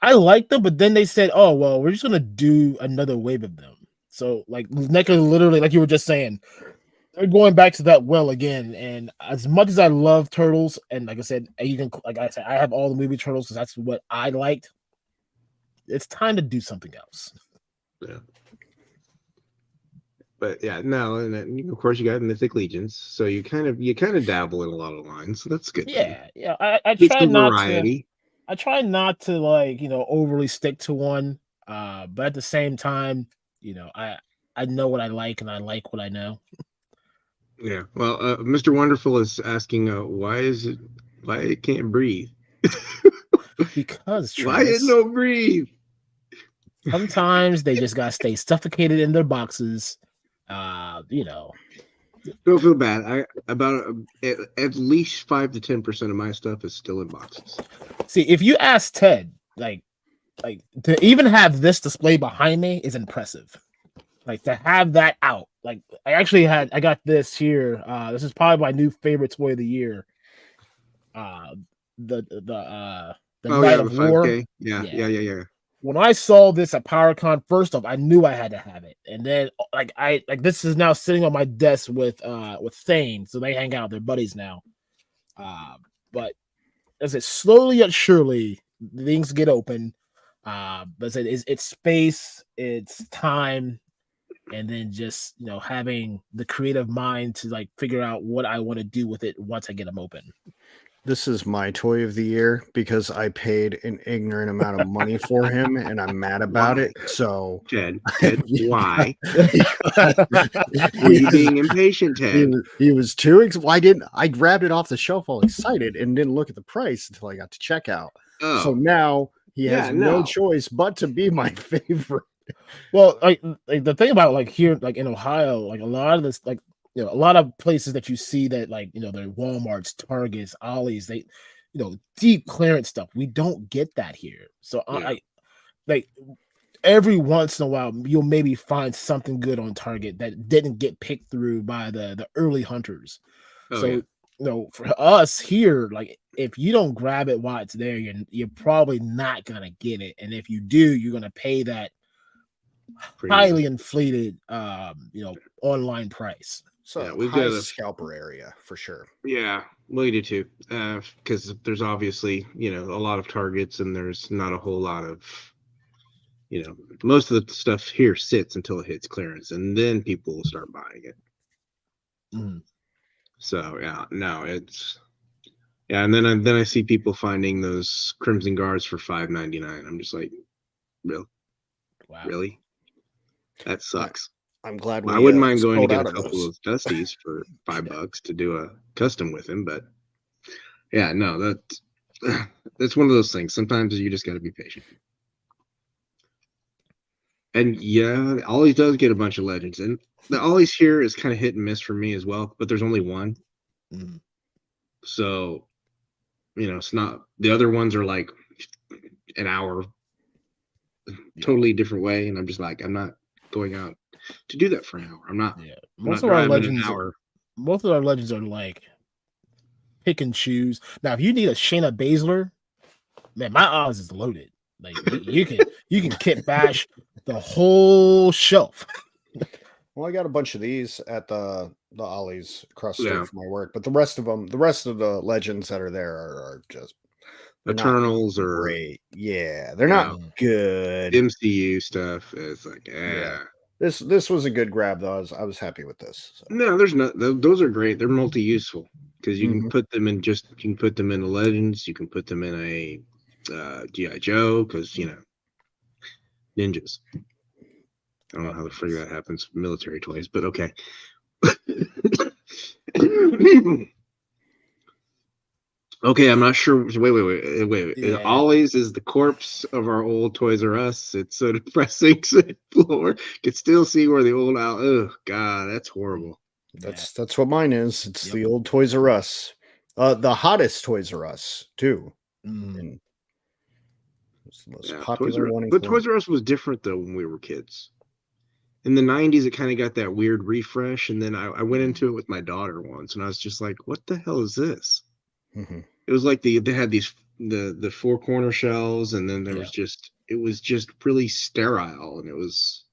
I like them, but then they said, "Oh well, we're just gonna do another wave of them." So like NECA, literally, like you were just saying, they're going back to that well again. And as much as I love Turtles, and like I said, I have all the movie Turtles because that's what I liked. It's time to do something else. Yeah. But yeah, no, and then, of course you got Mythic Legions, so you kind of dabble in a lot of lines, so that's good. Yeah. I try not variety. I try not to overly stick to one, but at the same time, I know what I like and I like what I know. Yeah. Well, Mr. Wonderful is asking, why it can't breathe? Because Travis, why it no breathe? Sometimes they just gotta stay suffocated in their boxes. Don't feel bad. At least 5 to 10% of my stuff is still in boxes. See, if you ask Ted, like to even have this display behind me is impressive. Like to have that out. Like I got this here. This is probably my new favorite toy of the year. The Night of War. Yeah. When I saw this at PowerCon, first off, I knew I had to have it, and then this is now sitting on my desk with Thane, so they hang out, they're buddies now. But as it slowly yet surely, things get open. But it's space, it's time, and then just having the creative mind to like figure out what I want to do with it once I get them open. This is my toy of the year because I paid an ignorant amount of money for him and I'm mad about it. So Ted, why? Were you being impatient, Ted? He was too why didn't I grabbed it off the shelf all excited and didn't look at the price until I got to checkout. Oh. So now he has no choice but to be my favorite. Well, like the thing about like here, like in Ohio, like a lot of this, like a lot of places that you see that like they're Walmarts, Targets, Ollie's, they deep clearance stuff. We don't get that here. So I like every once in a while you'll maybe find something good on Target that didn't get picked through by the early hunters. For us here, like if you don't grab it while it's there, you're probably not gonna get it, and if you do, you're gonna pay that highly inflated online price. So we've got a scalper area for sure. Yeah, we do too. Because there's obviously a lot of Targets, and there's not a whole lot of most of the stuff here sits until it hits clearance, and then people will start buying it. So and then I see people finding those Crimson Guards for $5.99. I'm just like, really? Wow. Really? That sucks. I'm glad I wouldn't mind going to get a couple of Dusties for $5 to do a custom with him, but that's one of those things. Sometimes you just got to be patient. And Ollie's does get a bunch of legends, and the Ollie's here is kind of hit and miss for me as well. But there's only one, so it's not. The other ones are like an hour, totally different way, and I'm just like, I'm not going out to do that for an hour. I'm not. Yeah, most of our legends are like pick and choose. Now, if you need a Shayna Baszler, man, my Oz is loaded. Like you can kit bash the whole shelf. Well, I got a bunch of these at the Ollie's across the street from my work, but the rest of the legends that are there are just Eternals or great. Yeah, they're not good. MCU stuff is like, This was a good grab though. I was happy with this. So. No, there's not. Those are great. They're multi-useful because you can put them in the legends. You can put them in a G.I. Joe because ninjas. I don't know how the frig that happens with military toys, but okay. Okay, I'm not sure. Wait. Yeah. Ollie's is the corpse of our old Toys R Us. It's so depressing. Floor can still see where the old owl. Oh God, that's horrible. That's what mine is. It's the old Toys R Us. The hottest Toys R Us too. It's the most popular one. But Toys R Us was different though when we were kids. In the 90s, it kind of got that weird refresh, and then I went into it with my daughter once, and I was just like, "What the hell is this?" It was like they had the 4 corner shells, and then there was it was just really sterile, and it was.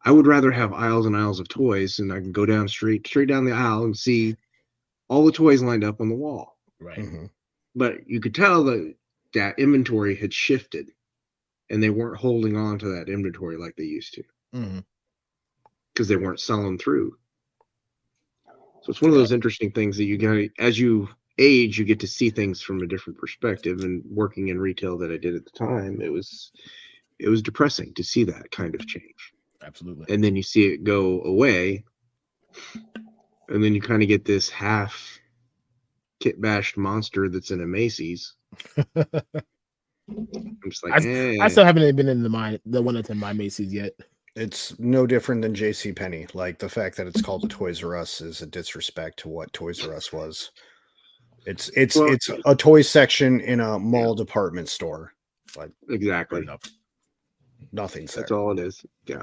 I would rather have aisles and aisles of toys, and I can go down straight down the aisle and see all the toys lined up on the wall. Right. But you could tell that inventory had shifted, and they weren't holding on to that inventory like they used to. Because they weren't selling through. So it's one of those interesting things that you got as you age, you get to see things from a different perspective. And working in retail that I did at the time, it was depressing to see that kind of change. Absolutely. And then you see it go away, and then you kind of get this half kit bashed monster that's in a Macy's. I'm just like, I still haven't been in the one that's in my Macy's yet. It's no different than JCPenney. Like the fact that it's called a Toys R Us is a disrespect to what Toys R Us was. It's a toy section in a mall department store. Like exactly. Nothing's there. That's all it is. Yeah.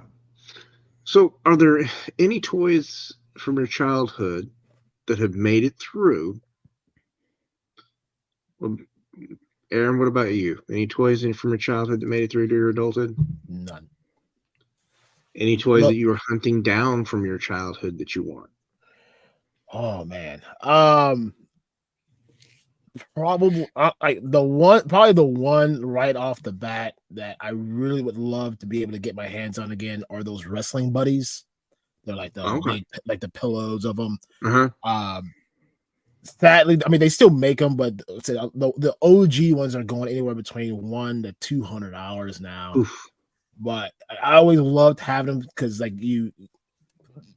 So are there any toys from your childhood that have made it through? Well, Aaron, what about you? Any toys from your childhood that made it through to your adulthood? None. Any toys that you were hunting down from your childhood that you want? Oh man. Probably the one right off the bat that I really would love to be able to get my hands on again are those wrestling buddies. They're like the big, like the pillows of them. Sadly, I mean they still make them, but the OG ones are going anywhere between $100 to $200 now. Oof. But I always loved having them because like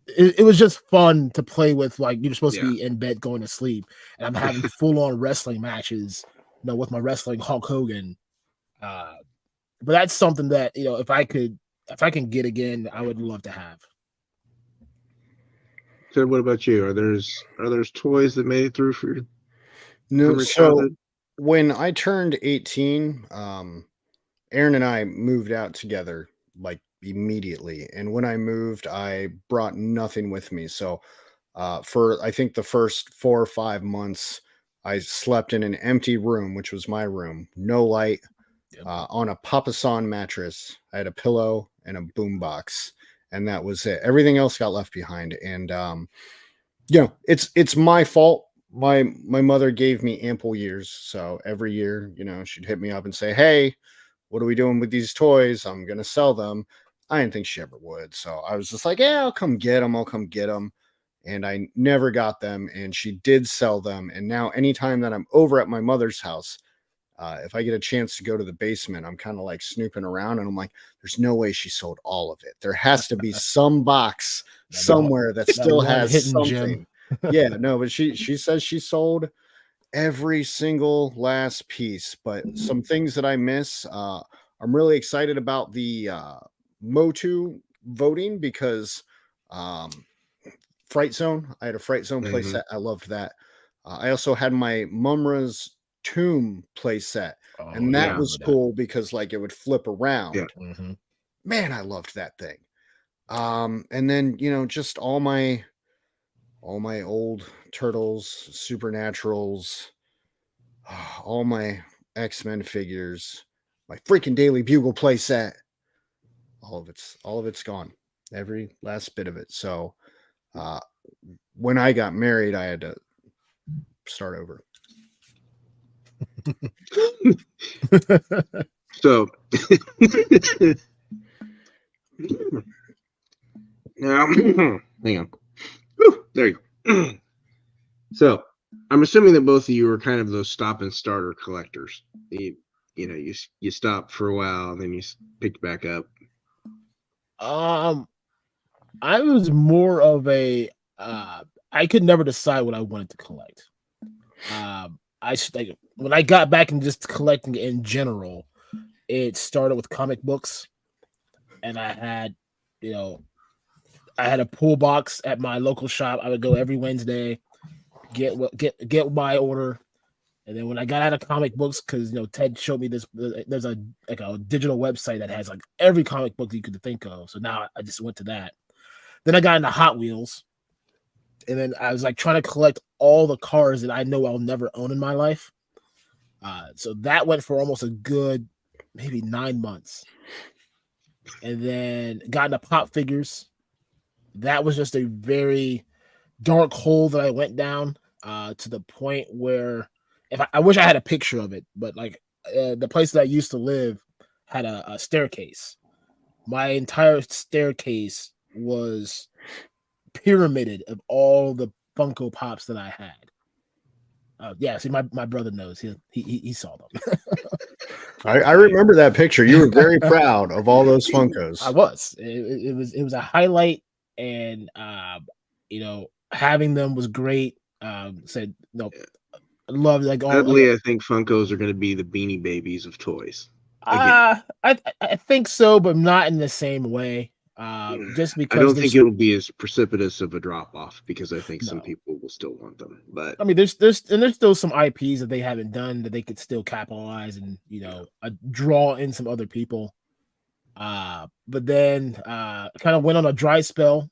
it was just fun to play with. Like you're supposed to be in bed going to sleep, and I'm having full on wrestling matches, with my wrestling Hulk Hogan. But that's something that if I can get again, I would love to have. So what about you? Are there's toys that made it through for you? No, so when I turned 18, Aaron and I moved out together like immediately. And when I moved, I brought nothing with me. So for I think the first 4 or 5 months, I slept in an empty room, which was my room, no light, on a Papasan mattress. I had a pillow and a boombox, and that was it. Everything else got left behind. And it's my fault. My mother gave me ample years, so every year, she'd hit me up and say, "Hey, what are we doing with these toys? I'm gonna sell them." I didn't think she ever would, so I was just like, "Yeah, I'll come get them." And I never got them, and she did sell them. And now, anytime that I'm over at my mother's house, if I get a chance to go to the basement, I'm kind of like snooping around, and I'm like, "There's no way she sold all of it. There has to be some box somewhere that still has something." Yeah, no, but she says she sold every single last piece. But some things that I miss, I'm really excited about the Motu voting because Fright Zone. I had a Fright Zone playset. I loved that. I also had my Mumra's Tomb playset, and that was cool because like it would flip around. Yeah. Man, I loved that thing. And then just all my old Turtles, Supernaturals, all my X-Men figures, my freaking Daily Bugle playset. All of it's gone. Every last bit of it. So when I got married, I had to start over. So now hang on. Whew, there you go. So I'm assuming that both of you are kind of those stop and starter collectors. You stop for a while and then you pick back up. I was more of a I could never decide what I wanted to collect. When I got back into just collecting in general, it started with comic books, and I had a pull box at my local shop. I would go every Wednesday, get my order, and then when I got out of comic books, because Ted showed me this, there's a digital website that has like every comic book you could think of. So now I just went to that. Then I got into Hot Wheels, and then I was like trying to collect all the cars that I know I'll never own in my life. So that went for almost a good maybe 9 months, and then got into pop figures. That was just a very dark hole that I went down to the point where I wish I had a picture of it, but like the place that I used to live had a staircase. My entire staircase was pyramided of all the Funko Pops that I had. See, my brother knows. He saw them. I remember that picture. You were very proud of all those Funkos. I was. It was a highlight, and having them was great. Said no. I love like all. Sadly, I think Funkos are going to be the Beanie Babies of toys. I think so, but not in the same way. Just because I don't think it'll be as precipitous of a drop off, because I think some people will still want them. But I mean, there's still some IPs that they haven't done that they could still capitalize and draw in some other people. But then kind of went on a dry spell,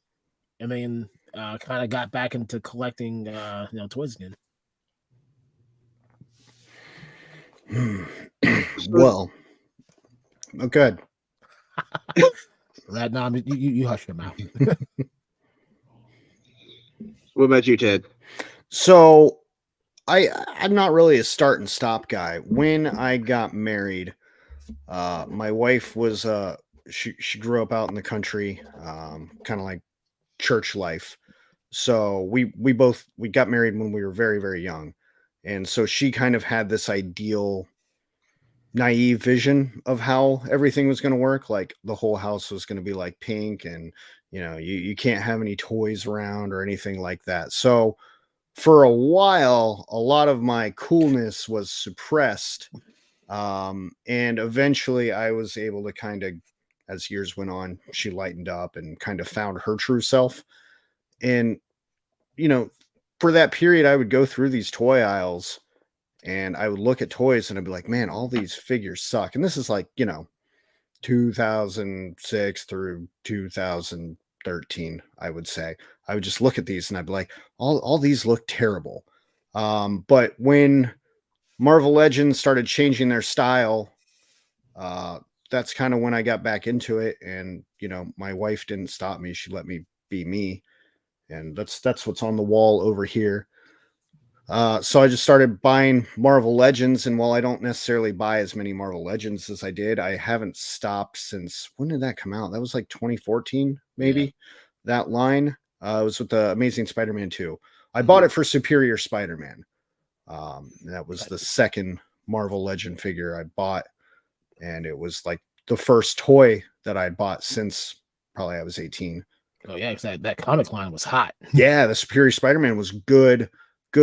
and then kind of got back into collecting toys again. Well, good. Right now, you hush your mouth. What about you, Ted? So I'm not really a start and stop guy. When I got married, my wife was she grew up out in the country, kind of like church life. So we got married when we were very, very young. And so she kind of had this ideal naive vision of how everything was going to work. Like the whole house was going to be like pink, and you can't have any toys around or anything like that. So for a while, a lot of my coolness was suppressed. And eventually I was able to kind of, as years went on, she lightened up and kind of found her true self. And, for that period, I would go through these toy aisles and I would look at toys and I'd be like, man, all these figures suck. And this is like, 2006 through 2013, I would say. I would just look at these and I'd be like, all these look terrible. But when Marvel Legends started changing their style, that's kind of when I got back into it. And, my wife didn't stop me. She let me be me. And that's what's on the wall over here. So I just started buying Marvel Legends, and while I don't necessarily buy as many Marvel Legends as I did, I haven't stopped since, when did that come out? That was like 2014, maybe. Yeah. That line. It was with the Amazing Spider-Man 2. I bought it for Superior Spider-Man. That was the second Marvel Legend figure I bought, and it was like the first toy that I'd bought since probably I was 18. Oh yeah, because that comic line was hot. Yeah, the Superior Spider-Man was good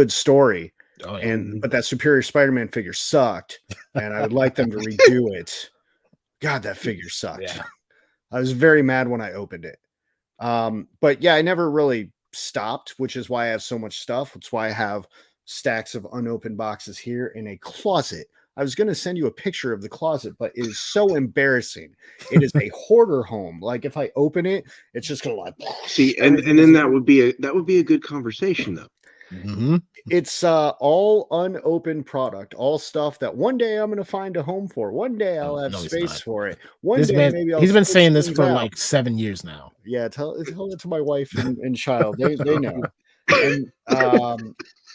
story. Oh, yeah. But that Superior Spider-Man figure sucked, and I would like them to redo it. God, that figure sucked. Yeah. I was very mad when I opened it. But yeah, I never really stopped, which is why I have so much stuff. It's why I have stacks of unopened boxes here in a closet. I was going to send you a picture of the closet, but it is so embarrassing. It is a hoarder home. Like if I open it, it's just going to like see, and then that would be a good conversation though. Mm-hmm. It's all unopened product, all stuff that one day I'm going to find a home for. One day I'll have space for it. One day maybe he's been saying this for like 7 years now. Yeah, tell it to my wife and child. They know. And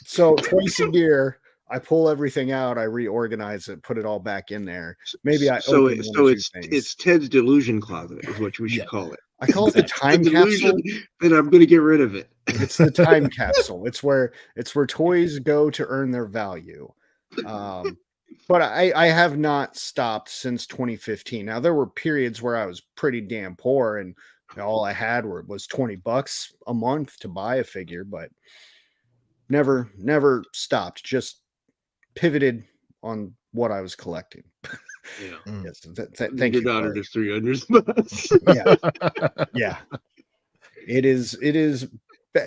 so twice a year I pull everything out, I reorganize it, put it all back in there. Maybe it's Ted's delusion closet is what we should call it. I call it the time capsule. That I'm going to get rid of it. It's the time capsule. It's where toys go to earn their value. But I have not stopped since 2015. Now there were periods where I was pretty damn poor, and all I had was $20 a month to buy a figure, but never stopped. Just pivoted on what I was collecting. Yeah. Yes. Thank you. Your daughter just threw you under the bus. Yeah. It is.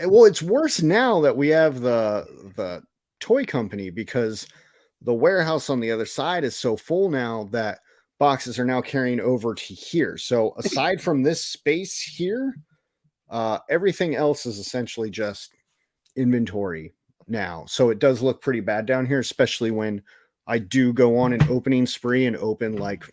Well, it's worse now that we have the toy company, because the warehouse on the other side is so full now that boxes are now carrying over to here. So aside from this space here, everything else is essentially just inventory now. So it does look pretty bad down here, especially when I do go on an opening spree and open like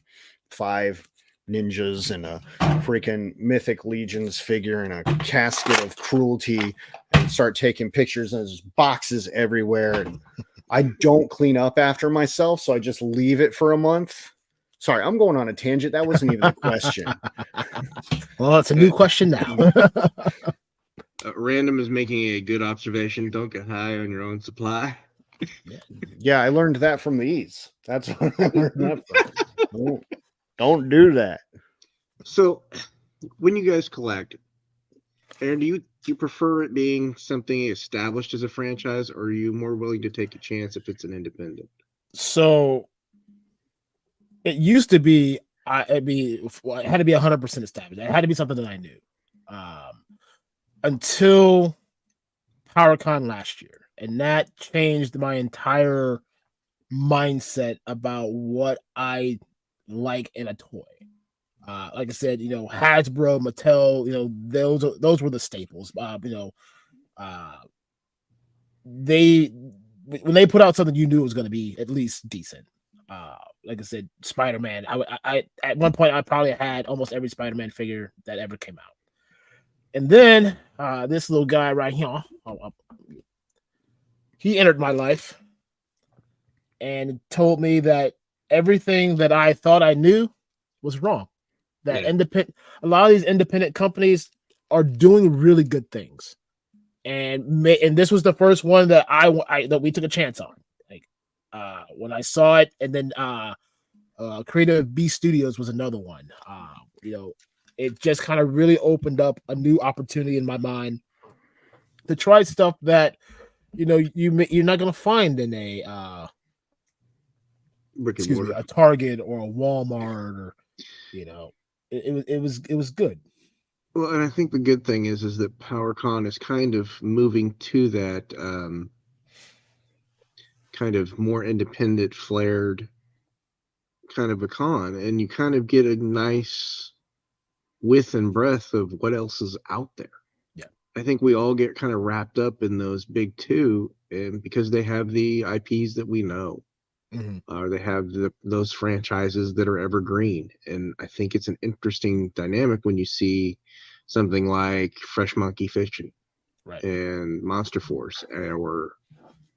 5 ninjas and a freaking Mythic Legions figure and a casket of cruelty, and start taking pictures, and there's boxes everywhere. And I don't clean up after myself, so I just leave it for a month. Sorry, I'm going on a tangent. That wasn't even a question. Well, it's a new question now. Random is making a good observation. Don't get high on your own supply. Yeah, I learned that from the E's. That's what I learned that from. Don't do that. So, when you guys collect, and do you prefer it being something established as a franchise, or are you more willing to take a chance if it's an independent? So, it used to be it had to be 100% established. It had to be something that I knew. Until PowerCon last year, and that changed my entire mindset about what I like in a toy. Like I said, Hasbro, Mattel, those were the staples. When they put out something, you knew it was going to be at least decent. Like I said, Spider-Man. I at one point I probably had almost every Spider-Man figure that ever came out. And then this little guy right here, he entered my life and told me that everything that I thought I knew was wrong. That a lot of these independent companies are doing really good things, and this was the first one that that we took a chance on. Like when I saw it, and then Creative B Studios was another one. It just kind of really opened up a new opportunity in my mind to try stuff that you're not going to find in a a Target or a Walmart, or it was good. Well, and I think the good thing is that PowerCon is kind of moving to that kind of more independent, flared kind of a con, and you kind of get a nice width and breadth of what else is out there. Yeah, I think we all get kind of wrapped up in those big two, and because they have the IPs that we know. They have those franchises that are evergreen, and I think it's an interesting dynamic when you see something like Fresh Monkey Fiction, right, and Monster Force, or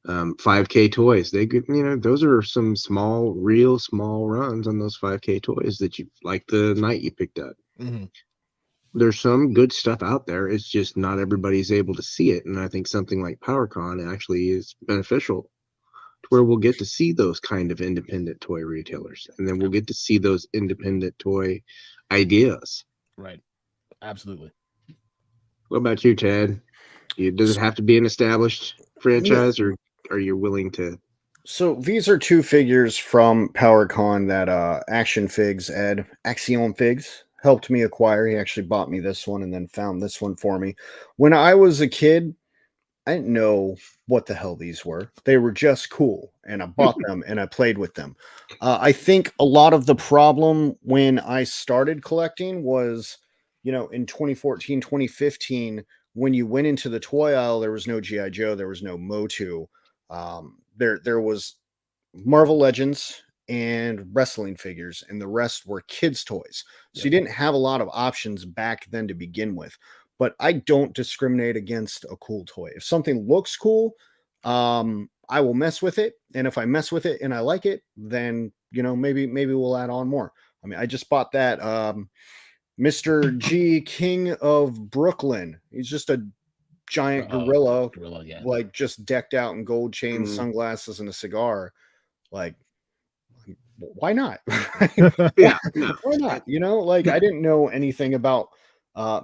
5K Toys. They those are some real small runs on those 5K toys that you like. The night you picked up. There's some good stuff out there. It's just not everybody's able to see it, and I think something like PowerCon actually is beneficial, where we'll get to see those kind of independent toy retailers, and then we'll get to see those independent toy ideas. Right. Absolutely. What about you, Ted? Does it have to be an established franchise, or are you willing to? So these are two figures from PowerCon that Axiom Figs helped me acquire. He actually bought me this one and then found this one for me. When I was a kid, I didn't know what the hell these were. They were just cool, and I bought them and I played with them. I think a lot of the problem when I started collecting was, in 2014, 2015, when you went into the toy aisle, there was no G.I. Joe, there was no Motu. There was Marvel Legends and wrestling figures, and the rest were kids' toys. So you didn't have a lot of options back then to begin with. But I don't discriminate against a cool toy. If something looks cool, I will mess with it. And if I mess with it and I like it, then, maybe we'll add on more. I mean, I just bought that Mr. G, King of Brooklyn. He's just a giant gorilla, like just decked out in gold chains, sunglasses, and a cigar. Like, why not? Yeah, why not? I didn't know anything about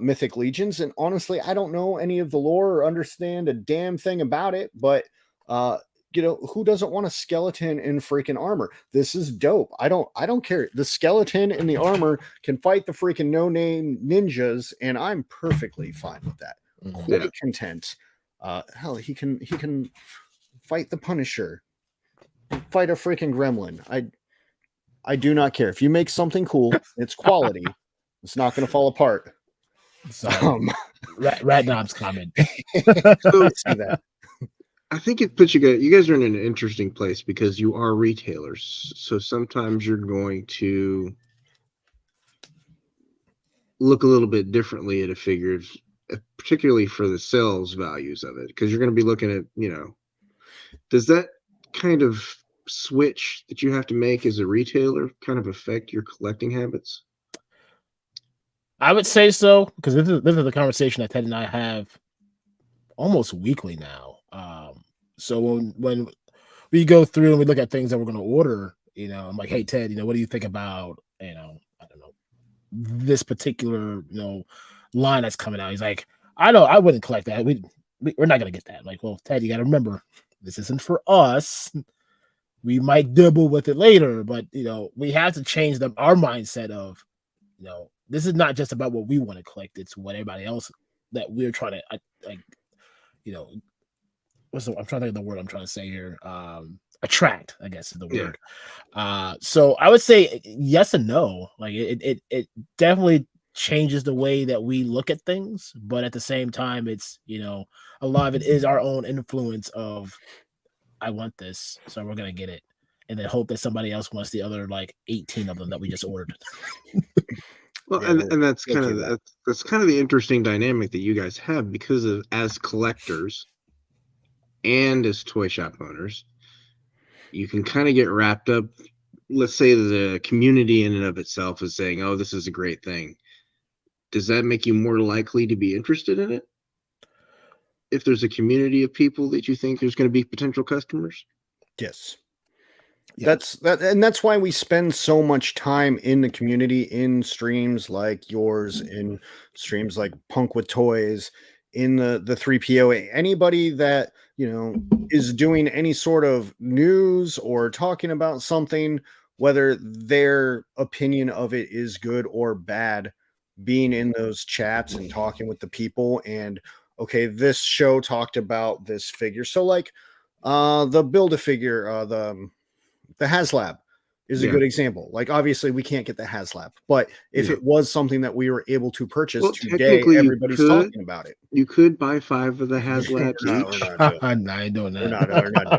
Mythic Legions, and honestly, I don't know any of the lore or understand a damn thing about it. But who doesn't want a skeleton in freaking armor? This is dope. I don't care. The skeleton in the armor can fight the freaking no-name ninjas, and I'm perfectly fine with that. Quite content. Hell, he can fight the Punisher, fight a freaking gremlin. I do not care. If you make something cool, it's quality. It's not going to fall apart. Rat Knob's comment. So, I think it puts you guys are in an interesting place because you are retailers. So sometimes you're going to look a little bit differently at a figure, particularly for the sales values of it, because you're going to be looking at, does that kind of switch that you have to make as a retailer kind of affect your collecting habits? I would say so, because this is the conversation that Ted and I have almost weekly now. So when we go through and we look at things that we're going to order, I'm like, hey Ted, what do you think about, I don't know, this particular line that's coming out? He's like, I wouldn't collect that. We're not going to get that. I'm like, well, Ted, you got to remember, this isn't for us. We might dabble with it later, but we have to change our mindset of, this is not just about what we want to collect. It's what everybody else that we're trying to, I'm trying to think of the word I'm trying to say here. Attract, I guess is the word. So I would say yes and no. Like it definitely changes the way that we look at things, but at the same time, it's a lot of it is our own influence of, I want this, so we're gonna get it, and then hope that somebody else wants the other 18 of them that we just ordered. Well, and that's kind of the interesting dynamic that you guys have, because as collectors, and as toy shop owners, you can kind of get wrapped up. Let's say the community in and of itself is saying, oh, this is a great thing. Does that make you more likely to be interested in it? If there's a community of people that you think there's going to be potential customers? Yes. Yeah. That's why we spend so much time in the community, in streams like yours, in streams like Punk with Toys, in the 3PO. Anybody that is doing any sort of news or talking about something, whether their opinion of it is good or bad, being in those chats and talking with the people. And okay, this show talked about this figure, so like the Build-A-Figure, the HasLab is a good example. Like, obviously we can't get the HasLab, but if it was something that we were able to purchase today, everybody's talking about it. You could buy 5 of the HasLabs each. We're not doing that. We're not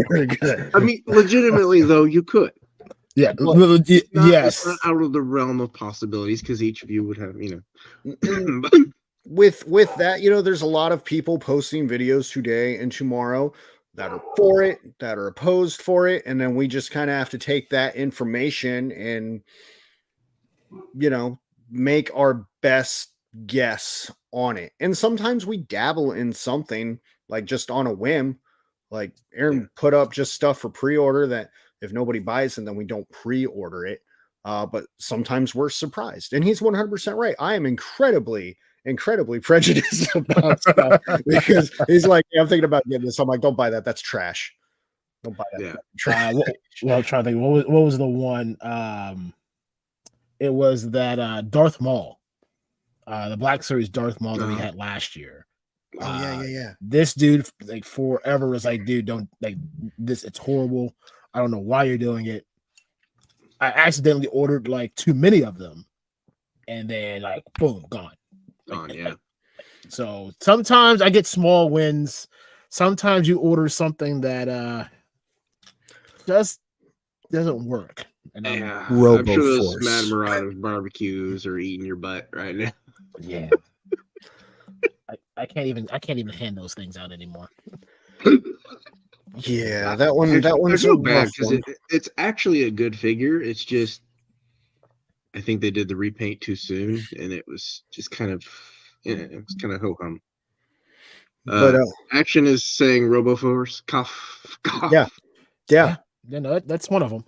doing that. But, I mean, legitimately though, you could. Yeah, It's not out of the realm of possibilities, because each of you would have, with that, there's a lot of people posting videos today and tomorrow that are for it, that are opposed for it, and then we just kind of have to take that information and make our best guess on it. And sometimes we dabble in something like just on a whim, like Aaron put up just stuff for pre-order that if nobody buys it, then we don't pre-order it. But sometimes we're surprised, and he's 100% right. I am incredibly prejudiced about stuff because he's like, I'm thinking about getting this. I'm like, don't buy that. That's trash. Don't buy that. Yeah. Trash. Well, I'm trying to think. What was the one? It was that Darth Maul, the Black Series Darth Maul that we had last year. Oh yeah. This dude, like, forever was like, dude, don't like this. It's horrible. I don't know why you're doing it. I accidentally ordered like too many of them, and then like boom, gone. Yeah. So sometimes I get small wins. Sometimes you order something that just doesn't work. And I'm sure those Mad Marauders barbecues are eating your butt right now. Yeah. I can't even hand those things out anymore. Yeah, that one's so bad because it's actually a good figure. It's just I think they did the repaint too soon, and it was just kind of it was kind of ho-hum. But Action is saying RoboForce cough. Yeah. No, that's one of them.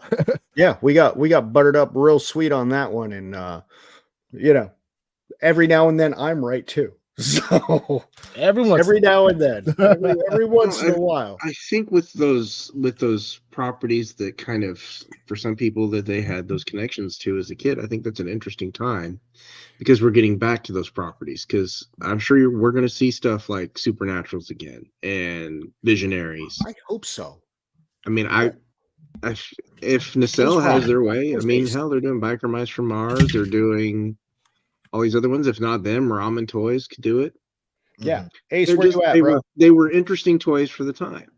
Yeah, we got buttered up real sweet on that one, and every now and then I'm right too. So every now and then, every once in a while. I think with those properties that kind of, for some people, that they had those connections to as a kid, I think that's an interesting time because we're getting back to those properties. Because I'm sure we're going to see stuff like Supernaturals again and Visionaries. I hope so. I mean, if Nacelle has their way, I mean, hell, they're doing Biker Mice from Mars. They're doing all these other ones. If not them, Ramen Toys could do it. Yeah. Ace, where you at, bro? They were interesting toys for the time.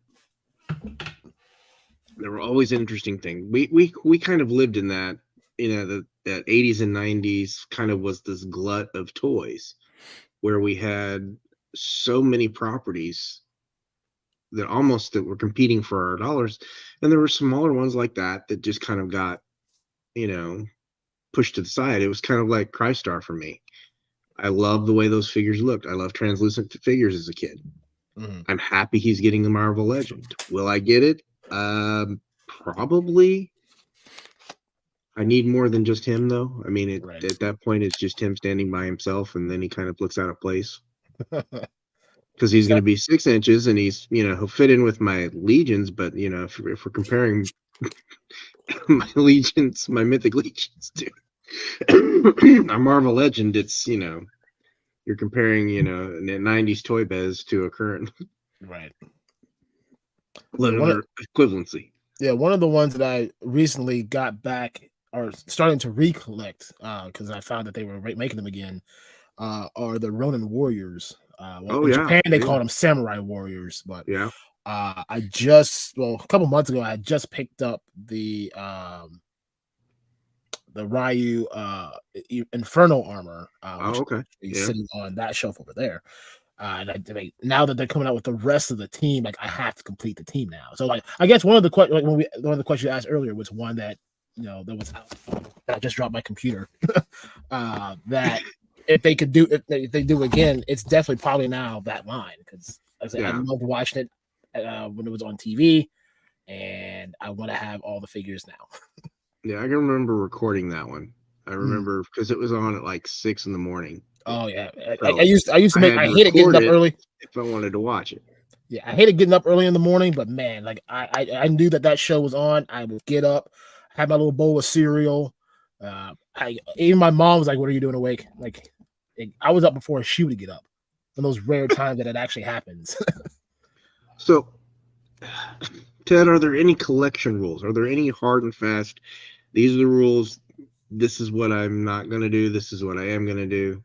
They were always an interesting thing. We kind of lived in that, that 80s and 90s kind of was this glut of toys where we had so many properties that were competing for our dollars. And there were smaller ones like that just kind of got, pushed to the side. It was kind of like Crystar for me. I love the way those figures looked. I love translucent figures as a kid. Mm-hmm. I'm happy he's getting the Marvel Legend. Will I get it? Probably. I need more than just him, though. I mean, at that point, it's just him standing by himself, and then he kind of looks out of place. Because he's going to be 6 inches, and he'll fit in with my Legions. But if we're comparing my Legions, my Mythic Legions to a Marvel Legend, it's you're comparing a 90s Toy Bez to a current equivalency. Yeah, one of the ones that I recently got back or starting to recollect because I found that they were making them again are the Ronin Warriors. In Japan they call them Samurai Warriors, but a couple months ago I just picked up the Ryu Inferno armor. Sitting on that shelf over there. And now that they're coming out with the rest of the team, like I have to complete the team now. So like I guess one of the questions you asked earlier was one that that was out. I just dropped my computer. That if they do again, it's definitely probably now that line because I loved watching it when it was on TV, and I want to have all the figures now. Yeah, I can remember recording that one. I remember because it was on at like 6 a.m. Oh yeah, so I used to make. I hated getting up early if I wanted to watch it. Yeah, I hated getting up early in the morning, but man, like I knew that show was on. I would get up, have my little bowl of cereal. Even my mom was like, "What are you doing awake?" Like, I was up before she would get up. In those rare times that it actually happens. So, Ted, are there any collection rules? Are there any hard and fast? These are the rules. This is what I'm not going to do. This is what I am going to do.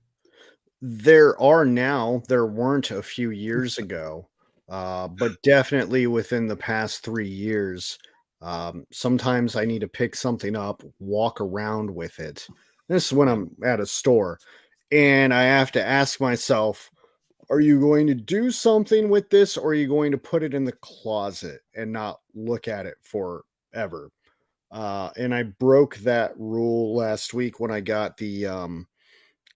There are now. There weren't a few years ago, but definitely within the past 3 years. Sometimes I need to pick something up, walk around with it. This is when I'm at a store, and I have to ask myself, are you going to do something with this, or are you going to put it in the closet and not look at it forever? And I broke that rule last week when I got the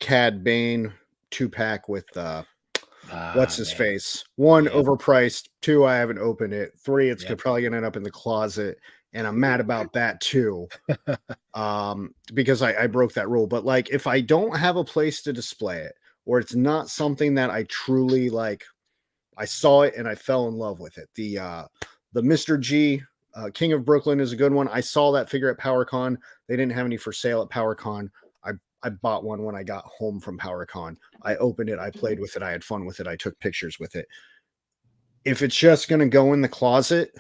Cad Bane 2-pack with what's his face? 1, overpriced. 2, I haven't opened it. 3, it's probably gonna end up in the closet, and I'm mad about that too. Because I broke that rule. But like, if I don't have a place to display it, or it's not something that I truly like, I saw it and I fell in love with it. The Mr. G King of Brooklyn is a good one. I saw that figure at PowerCon. They didn't have any for sale at PowerCon. I bought one when I got home from PowerCon. I opened it. I played with it. I had fun with it. I took pictures with it. If it's just going to go in the closet,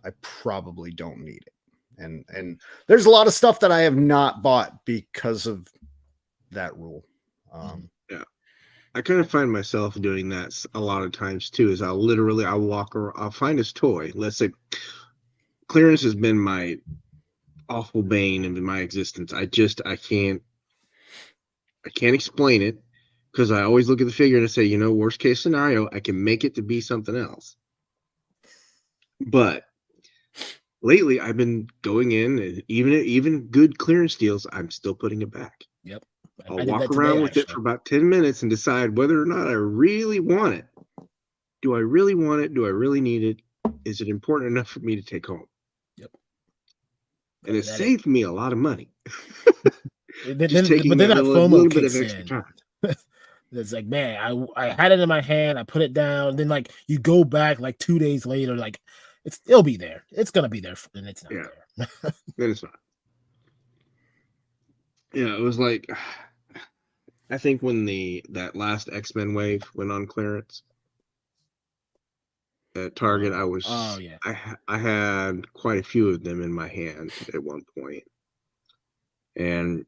I probably don't need it. And there's a lot of stuff that I have not bought because of that rule. Yeah. I kind of find myself doing that a lot of times too, is I'll walk around, I'll find this toy. Let's say clearance has been my awful bane of my existence. I can't explain it because I always look at the figure and I say, worst case scenario, I can make it to be something else. But lately I've been going in and even good clearance deals, I'm still putting it back. Yep. I'll walk around with it for about 10 minutes and decide whether or not I really want it. Do I really want it? Do I really need it? Is it important enough for me to take home? Yep. And it saved me a lot of money. But then that FOMO kicks in. It's like, man, I had it in my hand. I put it down. Then like you go back like 2 days later, like it'll be there. It's gonna be there, and it's not there. Then it's not. Yeah, it was like, I think when that last X-Men wave went on clearance at Target, I had quite a few of them in my hand at one point, and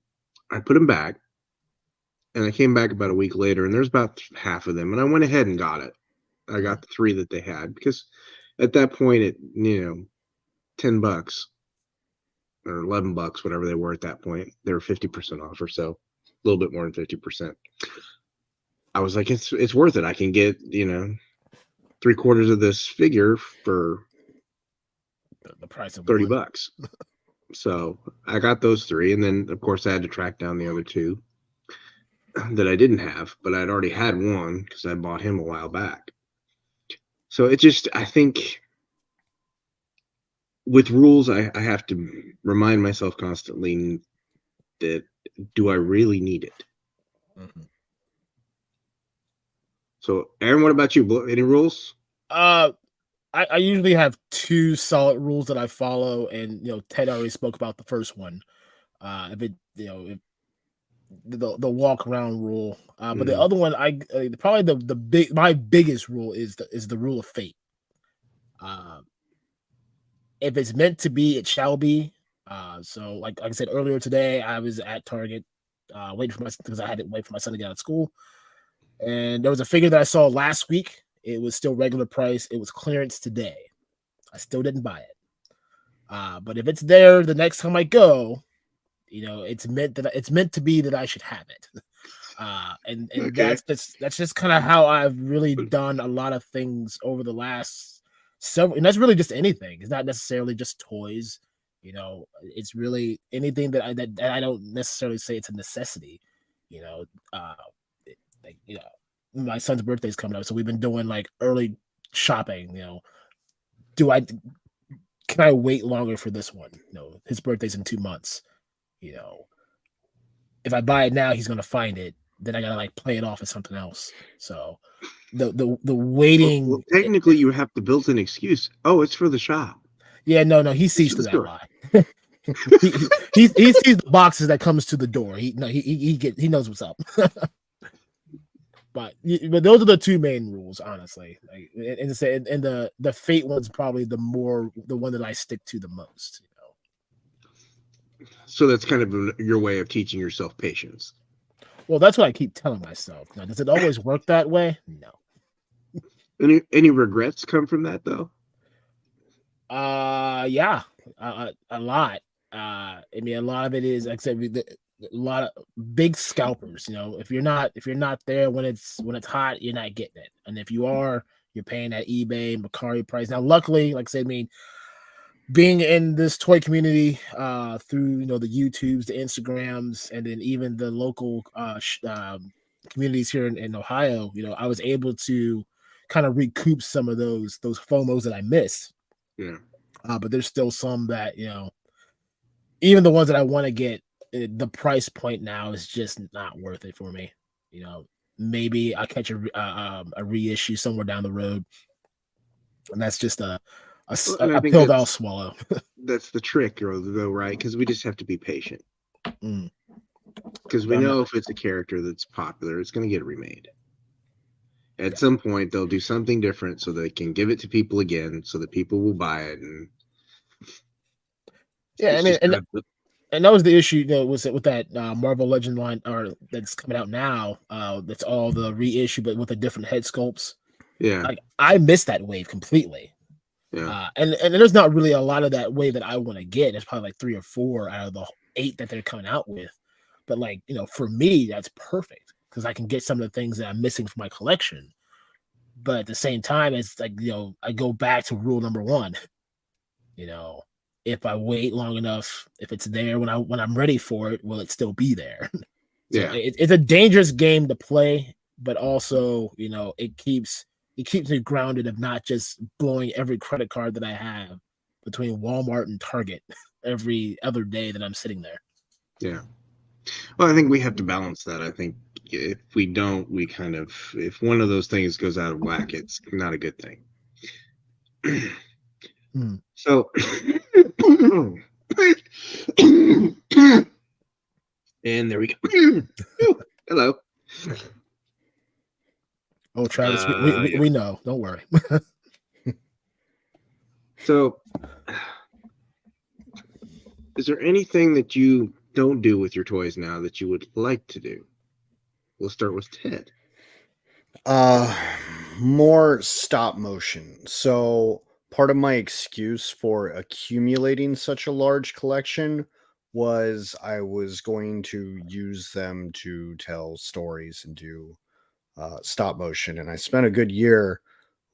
I put them back, and I came back about a week later, and there's about half of them, and I went ahead and got it. I got the 3 that they had because at that point, it $10 or $11, whatever they were at that point, they were 50% off or so, a little bit more than 50%. I was like, it's worth it. I can get 3/4 of this figure for the price of $30. So I got those 3, and then of course I had to track down the other 2 that I didn't have, but I'd already had one because I bought him a while back. So I think with rules, I have to remind myself constantly that, do I really need it? Mm-hmm. So, Aaron, what about you? Any rules? I usually have 2 solid rules that I follow, and Ted already spoke about the first one. If the walk around rule, but the other one, probably my biggest rule is the rule of fate. If it's meant to be, it shall be. So like I said earlier today, I was at Target waiting because I had to wait for my son to get out of school, and there was a figure that I saw last week. It was still regular price. It was clearance today. I still didn't buy it. But if it's there the next time I go, it's meant to be that I should have it. And Okay. that's just kind of how I've really done a lot of things over the last several, and that's really just anything. It's not necessarily just toys, it's really anything that I don't necessarily say it's a necessity, you know. Like, my son's birthday's coming up, so we've been doing like early shopping. Do I can I wait longer for this one? His birthday's in 2 months. If I buy it now, he's gonna find it. Then I gotta like play it off as something else. So the waiting. Well, technically, you have to build an excuse. Oh, it's for the shop. Yeah, no, he It's sees for through the that store. lie. he sees the boxes that comes to the door. He knows what's up. But those are the two main rules, honestly. Like, and the fate one's probably the one that I stick to the most. So that's kind of your way of teaching yourself patience. Well, that's what I keep telling myself. Now, does it always work that way? No. Any regrets come from that though? Yeah, a lot. I mean, a lot of it is, like I said, a lot of big scalpers. If you're not there when it's hot, you're not getting it. And if you are, you're paying that eBay Macari price. Now, luckily, like I said, I mean, being in this toy community through the YouTubes, the Instagrams, and then even the local communities here in Ohio, I was able to kind of recoup some of those FOMOs that I missed. Yeah. But there's still some that even the ones that I want to get, the price point now is just not worth it for me. Maybe I catch a reissue somewhere down the road, and that's just a And I think pill that I'll swallow. That's the trick, though, right? Because we just have to be patient. Because we Yeah, know if it's a character that's popular, it's going to get remade. At some point, they'll do something different so they can give it to people again, so that people will buy it. And yeah, I mean, and that was the issue, was with that Marvel Legend line, or that's coming out now. That's all the reissue, but with the different head sculpts. Yeah, like I missed that wave completely. Yeah, and there's not really a lot of that wave that I want to get. There's probably like 3 or 4 out of the 8 that they're coming out with. But like, for me, that's perfect because I can get some of the things that I'm missing from my collection. But at the same time, it's like, I go back to rule number 1. If I wait long enough, if it's there when I'm ready for it, will it still be there? So yeah. it's a dangerous game to play, but also, it keeps me grounded of not just blowing every credit card that I have between Walmart and Target every other day that I'm sitting there. Yeah. Well, I think we have to balance that. I think if we don't, if one of those things goes out of whack, it's not a good thing. So, and there we go. Hello. Oh, Travis, we know. Don't worry. So, is there anything that you don't do with your toys now that you would like to do? We'll start with Ted. More stop motion. So part of my excuse for accumulating such a large collection was I was going to use them to tell stories and do stop motion. And I spent a good year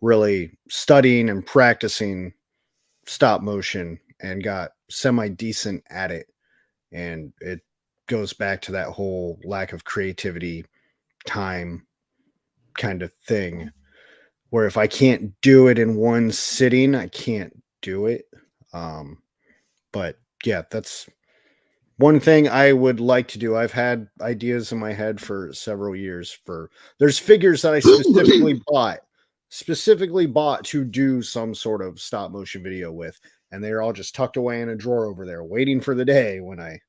really studying and practicing stop motion and got semi-decent at it. And it goes back to that whole lack of creativity, time kind of thing, where if I can't do it in one sitting, I can't do it. But yeah, that's one thing I would like to do. I've had ideas in my head for several years. There's figures that I specifically bought to do some sort of stop motion video with, and they're all just tucked away in a drawer over there, waiting for the day when I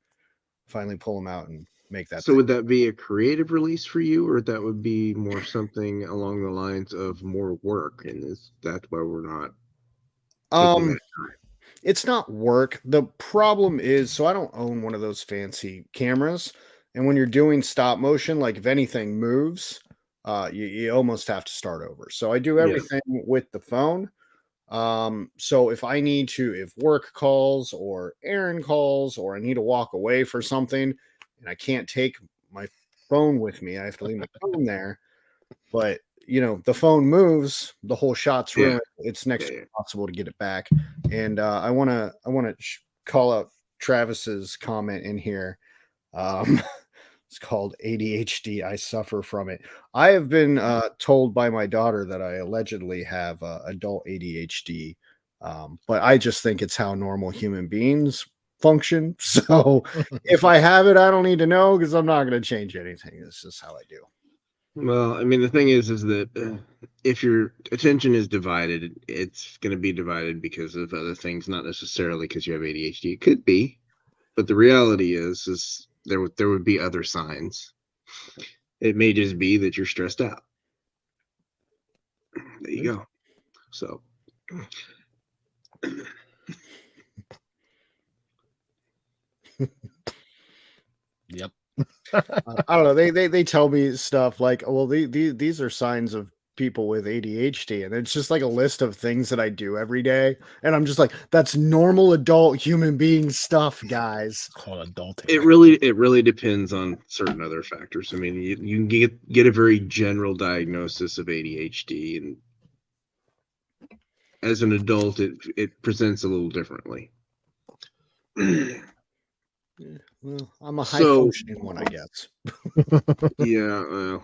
finally pull them out and make that. So would that be a creative release for you, or that would be more something along the lines of more work? And is that why we're not taking that time? It's not work. The problem is, so I don't own one of those fancy cameras. And when you're doing stop motion, like if anything moves, you almost have to start over. So I do everything with the phone. So if work calls or errand calls, or I need to walk away for something and I can't take my phone with me. I have to leave my phone there. But the phone moves, the whole shot's ruined. It's next to impossible to get it back. And I want to call out Travis's comment in here. It's called ADHD. I suffer from it. I have been told by my daughter that I allegedly have adult ADHD, but I just think it's how normal human beings function. So if I have it, I don't need to know because I'm not going to change anything. This is how I do. Well, I mean, the thing is that if your attention is divided, it's going to be divided because of other things, not necessarily because you have ADHD. It could be, but the reality is there would be other signs. It may just be that you're stressed out. There you go. So, yep. I don't know. They tell me stuff like, well, these are signs of people with ADHD, and it's just like a list of things that I do every day, and I'm just like, that's normal adult human being stuff, guys. It's called adulting. It really depends on certain other factors. I mean, you can get a very general diagnosis of ADHD, and as an adult, it presents a little differently. Well, I'm a high functioning one, I guess. Yeah.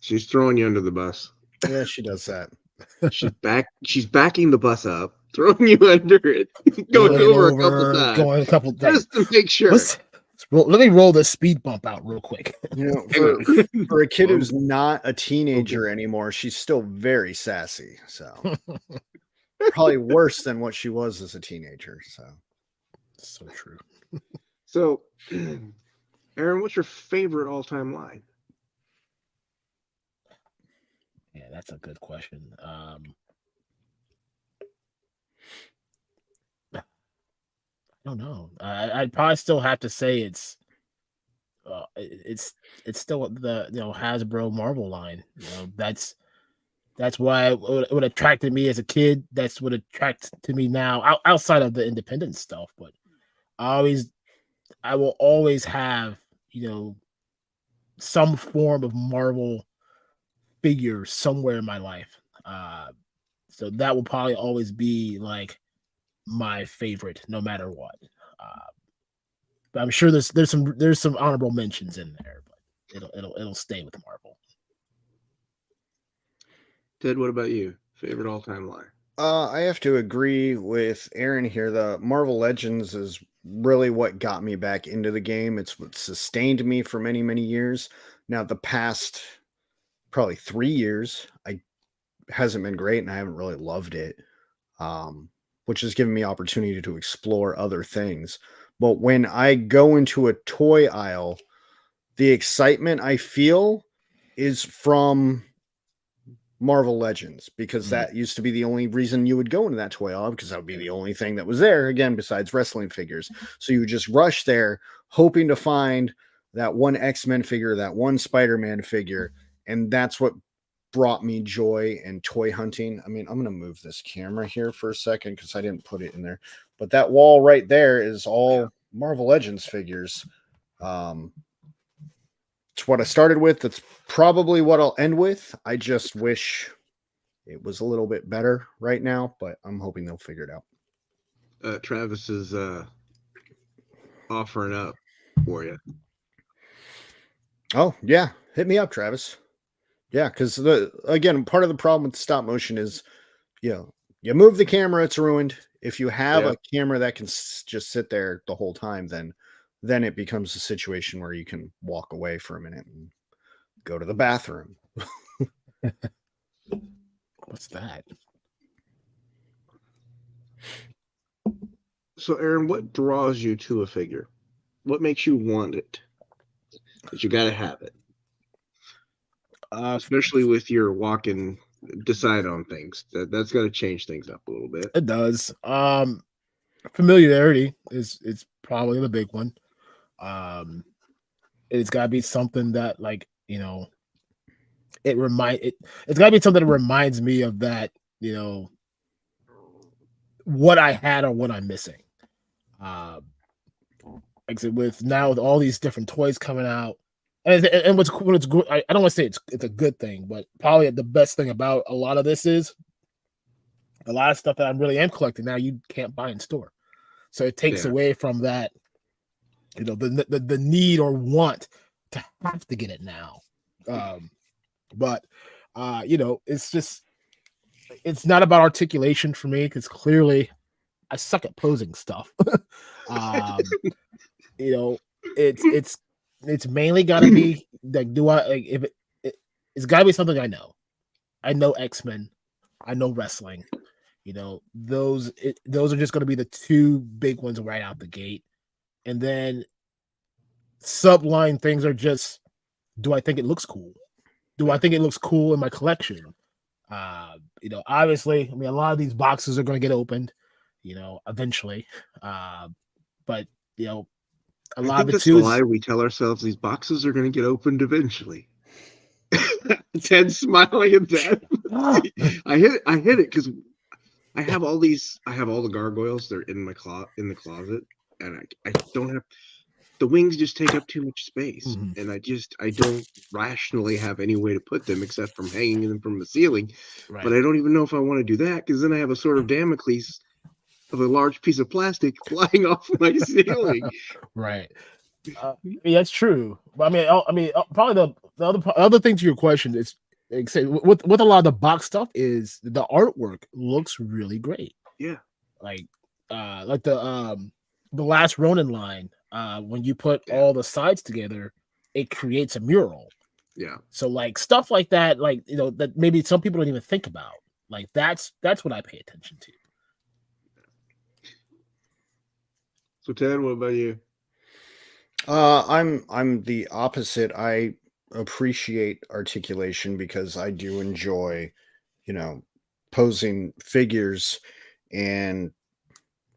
She's throwing you under the bus. Yeah, she does that. She's backing the bus up, throwing you under it, going over a couple times, just to make sure. Let me roll the speed bump out real quick. For a kid who's not a teenager anymore, she's still very sassy. So probably worse than what she was as a teenager. So true. So, Aaron, what's your favorite all-time line? Yeah, that's a good question. I don't know. I'd probably still have to say it's still the Hasbro Marvel line. That's why what attracted me as a kid. That's what attracts to me now, outside of the independent stuff. But I will always have some form of Marvel figure somewhere in my life. So that will probably always be like my favorite, no matter what. But I'm sure there's some honorable mentions in there, but it'll stay with Marvel. Ted, what about you? Favorite all-time line? I have to agree with Aaron here. The Marvel Legends is really what got me back into the game. It's what sustained me for many, many years. Now, the past probably 3 years, hasn't been great, and I haven't really loved it, which has given me opportunity to explore other things. But when I go into a toy aisle, the excitement I feel is from Marvel Legends, because that used to be the only reason you would go into that toy aisle, because that would be the only thing that was there, again, besides wrestling figures. So you would just rush there hoping to find that one X-Men figure, that one Spider-Man figure, and that's what brought me joy and toy hunting. I mean, I'm going to move this camera here for a second because I didn't put it in there, but that wall right there is all Marvel Legends figures. It's what I started with. That's probably what I'll end with. I just wish it was a little bit better right now, but I'm hoping they'll figure it out. Travis is offering up for you. Oh, yeah. Hit me up, Travis. Yeah, because again, part of the problem with stop motion is, you move the camera, it's ruined. If you have a camera that can just sit there the whole time, then it becomes a situation where you can walk away for a minute and go to the bathroom. What's that? So, Aaron, what draws you to a figure? What makes you want it? That you got to have it. Especially with your walk-in decide on things. That's got to change things up a little bit. It does. Familiarity is probably the big one. It's got to be something that, like, it's got to be something that reminds me of that, what I had or what I'm missing. Like I said, with all these different toys coming out, and what's good, I don't want to say it's a good thing, but probably the best thing about a lot of this is a lot of stuff that I really am collecting now you can't buy in store, so it takes away from that, the need or want to have to get it now. But it's not about articulation for me, because clearly I suck at posing stuff. It's mainly got to be like, it's got to be something I know. I know X-Men, I know wrestling. Those are just going to be the two big ones right out the gate, and then subline things are just, do I think it looks cool? Do I think it looks cool in my collection? Obviously, I mean, a lot of these boxes are going to get opened, eventually. But a lot of it too is, we tell ourselves these boxes are going to get opened eventually. Ted's smiling at that. I hit it because I have all the gargoyles. They're in the closet, and I don't have. The wings just take up too much space, and I don't rationally have any way to put them except from hanging them from the ceiling. Right. But I don't even know if I want to do that, because then I have a sort of Damocles of a large piece of plastic flying off my ceiling. Right. That's true. But I mean, probably the other thing to your question is, with a lot of the box stuff, is the artwork looks really great. Yeah. Like the last Ronin line. When you put all the sides together, it creates a mural. Yeah. So like stuff like that, that maybe some people don't even think about. Like that's what I pay attention to. So Ted, what about you? I'm the opposite. I appreciate articulation because I do enjoy, posing figures and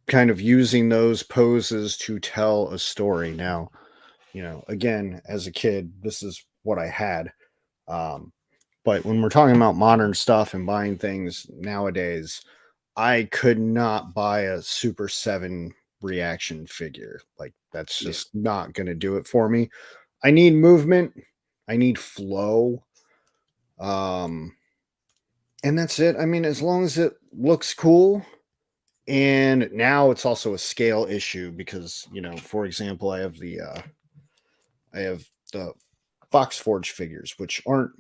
kind of using those poses to tell a story. Now, again, as a kid, this is what I had. But when we're talking about modern stuff and buying things nowadays, I could not buy a Super 7 reaction figure. Like, that's just not going to do it for me. I need movement. I need flow. And that's it. I mean, as long as it looks cool. And now it's also a scale issue because, for example, I have the Fox Forge figures, which aren't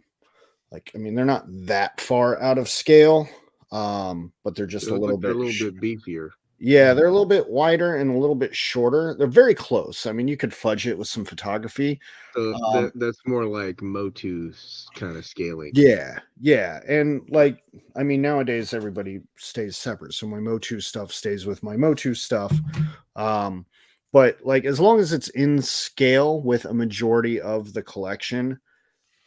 they're not that far out of scale, but they're just a little bit beefier. Yeah, they're a little bit wider and a little bit shorter. They're very close. I mean, you could fudge it with some photography. That's more like Motu kind of scaling. Yeah. And nowadays everybody stays separate. So my Motu stuff stays with my Motu stuff. But as long as it's in scale with a majority of the collection,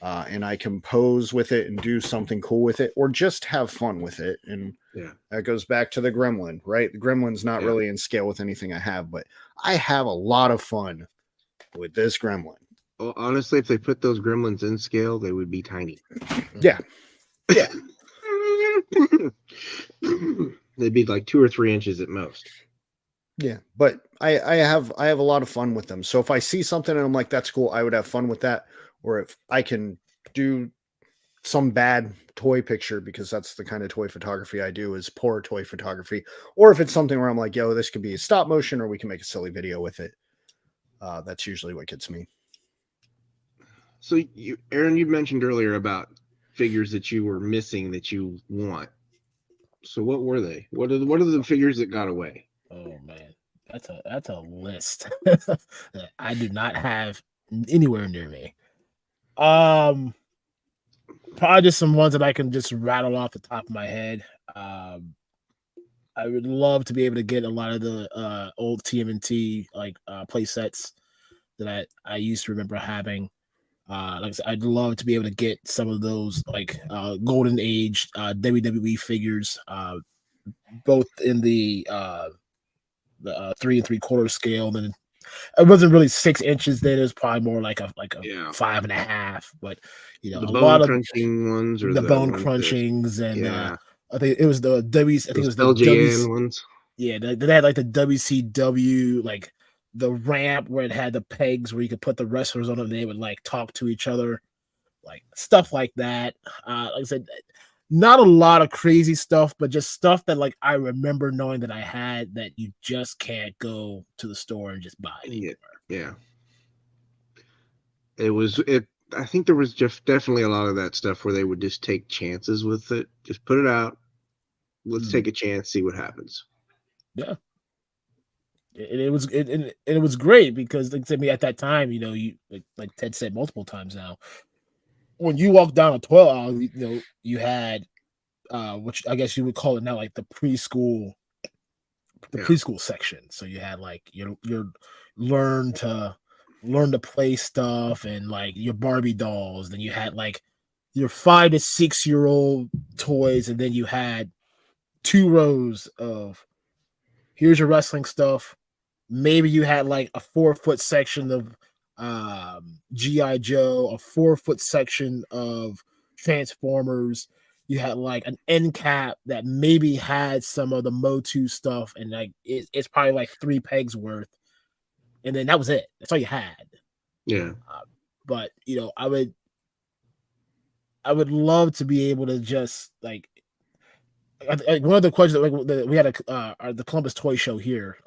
and I can pose with it and do something cool with it, or just have fun with it. And that goes back to the Gremlin, right? The Gremlin's not really in scale with anything I have, but I have a lot of fun with this Gremlin. Well, honestly, if they put those Gremlins in scale, they would be tiny. Yeah. They'd be like 2 or 3 inches at most. Yeah, but I have a lot of fun with them. So if I see something and I'm like, that's cool, I would have fun with that. Or if I can do some bad toy picture, because that's the kind of toy photography I do, is poor toy photography. Or if it's something where I'm like, yo, this could be a stop motion, or we can make a silly video with it. That's usually what gets me. So Aaron, you mentioned earlier about figures that you were missing that you want. So what were they? What are the figures that got away? Oh man, that's a list that I do not have anywhere near me. Probably just some ones that I can just rattle off the top of my head. I would love to be able to get a lot of the old TMNT play sets that I used to remember having. Like I said, I'd love to be able to get some of those Golden Age WWE figures, both in the 3 3/4 scale. Then it wasn't really 6 inches. Then it was probably more like a 5.5. But the bone crunching ones, or the bone crunchings, and I think it was the W. I think it was the LGN ones. Yeah, they had like the WCW, like the ramp where it had the pegs where you could put the wrestlers on it and they would like talk to each other, like stuff like that. Like I said, not a lot of crazy stuff, but just stuff that like I remember knowing that I had that you just can't go to the store and just buy anymore. Yeah. I think there was just definitely a lot of that stuff where they would just take chances with it. Just put it out. Let's take a chance, see what happens. Yeah. It was great because like, to me at that time, you like Ted said multiple times now, when you walk down a toilet aisle, you had which I guess you would call it now like the preschool section. So you had like your learn to play stuff and like your Barbie dolls. Then you had like your 5 to 6 year old toys, and then you had 2 rows of here's your wrestling stuff. Maybe you had like a 4-foot section of G.I. Joe, a 4-foot section of Transformers. You had like an end cap that maybe had some of the Motu stuff, and like it's probably like 3 pegs worth, and then that was it. That's all you had. Yeah. But I would love to be able to just like one of the questions that we had the Columbus Toy Show here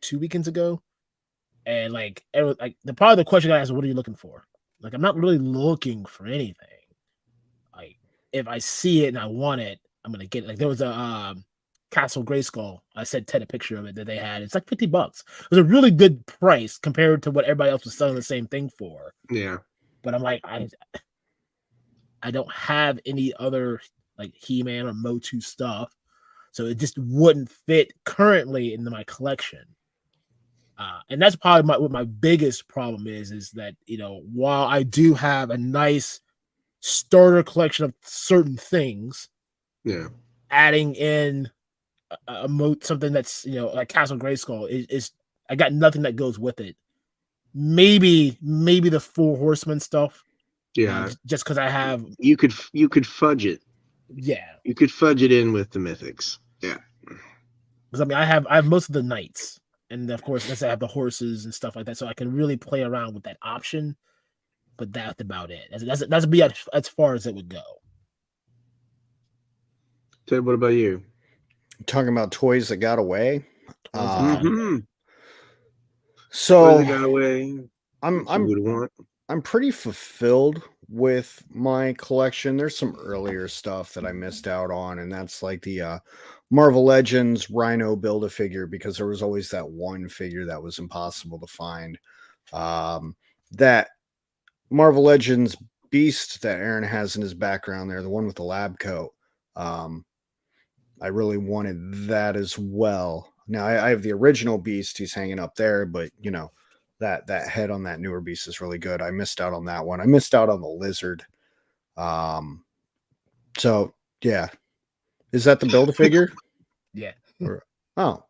2 weekends ago, and like the question I asked, what are you looking for? Like, I'm not really looking for anything. Like, if I see it and I want it, I'm gonna get it. Like, there was a Castle Grayskull. I sent Ted a picture of it that they had. It's like $50. It was a really good price compared to what everybody else was selling the same thing for. Yeah. But I'm like, I don't have any other like He-Man or Motu stuff, so it just wouldn't fit currently into my collection. And that's probably what my biggest problem is that while I do have a nice starter collection of certain things, adding in something that's like Castle Grayskull is I got nothing that goes with it. Maybe the 4 Horsemen stuff. Yeah, just because I have you could fudge it. Yeah, you could fudge it in with the mythics. Yeah, because I mean I have most of the knights, and of course I have the horses and stuff like that, so I can really play around with that option. But that's about it. That's be as far as it would go. Ted, what about you? Talking about toys that got away. So toys that got away. I'm pretty fulfilled with my collection. There's some earlier stuff that I missed out on, and that's like the Marvel Legends Rhino Build-A-Figure, because there was always that one figure that was impossible to find. That Marvel Legends Beast that Aaron has in his background there, the one with the lab coat, I really wanted that as well. Now I have the original Beast, he's hanging up there, but that head on that newer Beast is really good. I missed out on that one. I missed out on the Lizard. So yeah. Is that the Build-A-Figure? Yeah. Oh.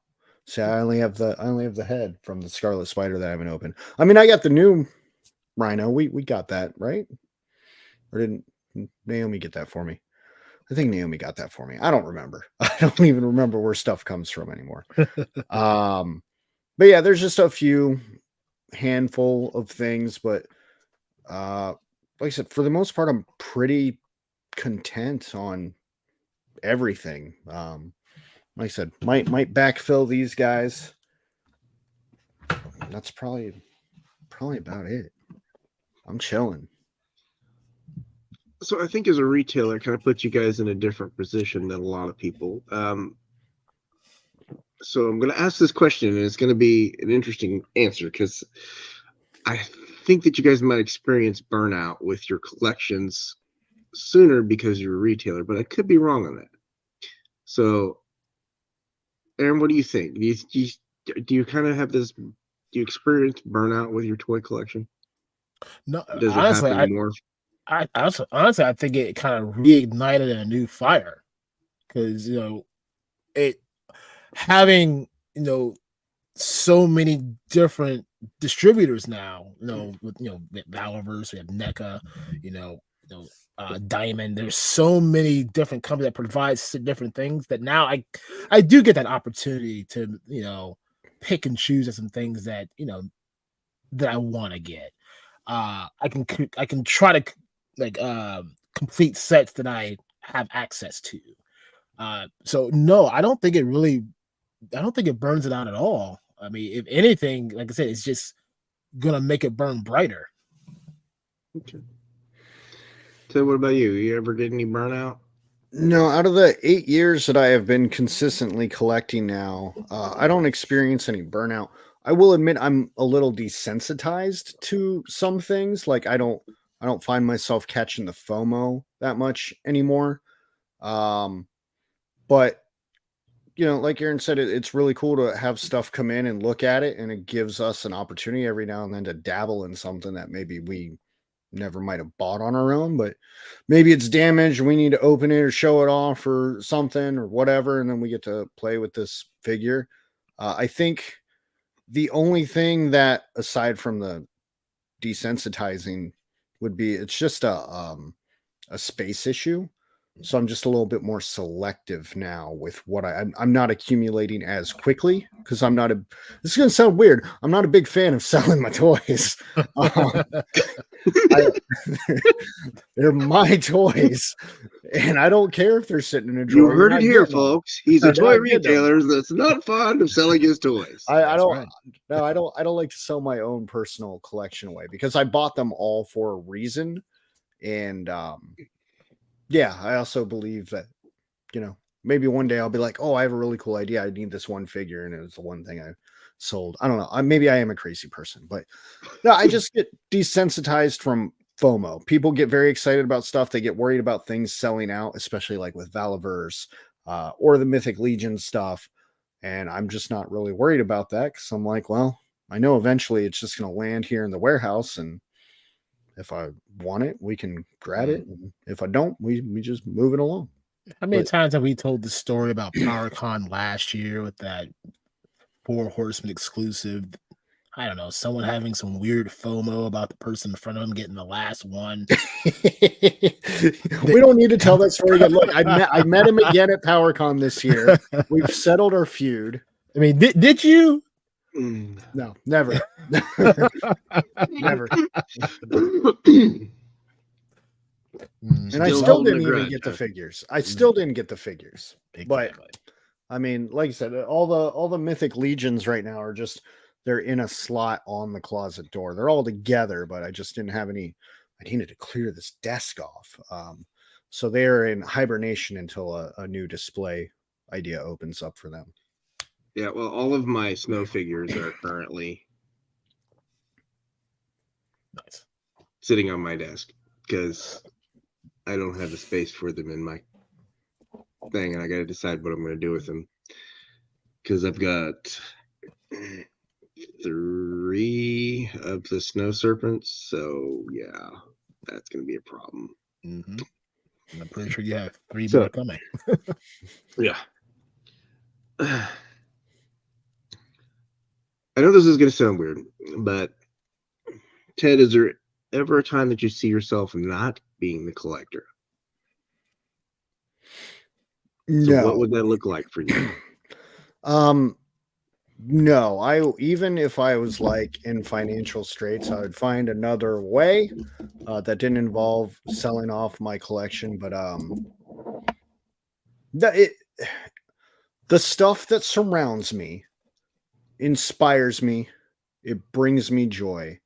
See, I only have the head from the Scarlet Spider that I haven't opened. I mean, I got the new Rhino. We got that, right? Or didn't Naomi get that for me? I think Naomi got that for me. I don't remember. I don't even remember where stuff comes from anymore. But yeah, there's just a few handful of things, but like I said, for the most part, I'm pretty content on everything. Like I said, might backfill these guys. That's probably about it. I'm chilling. So I think as a retailer, kind of puts you guys in a different position than a lot of people. So I'm going to ask this question, and it's going to be an interesting answer, because I think that you guys might experience burnout with your collections sooner because you're a retailer, but I could be wrong on that. So, Aaron, what do you think? Do you kind of have this? Do you experience burnout with your toy collection? No, does it happen more? Honestly, I think it kind of reignited a new fire, because it having so many different distributors now. With Valverse, we have NECA, Diamond. There's so many different companies that provide different things that now I do get that opportunity to pick and choose some things that that I want to get. I can try to complete sets that I have access to. So no, I don't think it burns it out at all. I mean, if anything, like I said, it's just gonna make it burn brighter. Okay. So what about you? You ever get any burnout? No, out of the 8 years that I have been consistently collecting now, I don't experience any burnout. I will admit I'm a little desensitized to some things. Like I don't find myself catching the FOMO that much anymore. But like Aaron said, it's really cool to have stuff come in and look at it, and it gives us an opportunity every now and then to dabble in something that maybe we never might have bought on our own, but maybe it's damaged. We need to open it or show it off or something or whatever. And then we get to play with this figure. I think the only thing that, aside from the desensitizing, would be it's just a space issue. So I'm just a little bit more selective now with what I'm not accumulating as quickly because I'm not this is going to sound weird. I'm not a big fan of selling my toys. They're my toys, and I don't care if they're sitting in a drawer. You heard it here, folks. He's a toy retailer that's not fond of selling his toys. I don't like to sell my own personal collection away because I bought them all for a reason. And yeah, I also believe that, maybe one day I'll be like, oh, I have a really cool idea. I need this one figure. And it was the one thing I sold. I don't know. Maybe I am a crazy person, but no, I just get desensitized from FOMO. People get very excited about stuff. They get worried about things selling out, especially like with Valaverse or the Mythic Legion stuff. And I'm just not really worried about that because I'm like, well, I know eventually it's just going to land here in the warehouse, and if I want it, we can grab it. And if I don't, we just move it along. How many times have we told the story about PowerCon last year with that 4 Horsemen exclusive? I don't know, someone having some weird FOMO about the person in front of them getting the last one. We don't need to tell that story again. Look, I met him again at PowerCon this year. We've settled our feud. I mean, did you? No, never. Never. And I still didn't even get the figures. I still didn't get the figures. But I mean, like I said, all the Mythic Legions right now are just, they're in a slot on the closet door. They're all together, but I just didn't have any. I needed to clear this desk off. So they're in hibernation until a new display idea opens up for them. Yeah, well, all of my snow figures are currently sitting on my desk because I don't have the space for them in my thing, and I got to decide what I'm going to do with them because I've got 3 of the snow serpents. So yeah, that's going to be a problem. Mm-hmm. I'm pretty sure you have 3 more coming. Yeah. I know this is going to sound weird, but Ted, is there ever a time that you see yourself not being the collector? No. So what would that look like for you? No, even if I was like in financial straits, I would find another way that didn't involve selling off my collection. But the stuff that surrounds me inspires me. It brings me joy.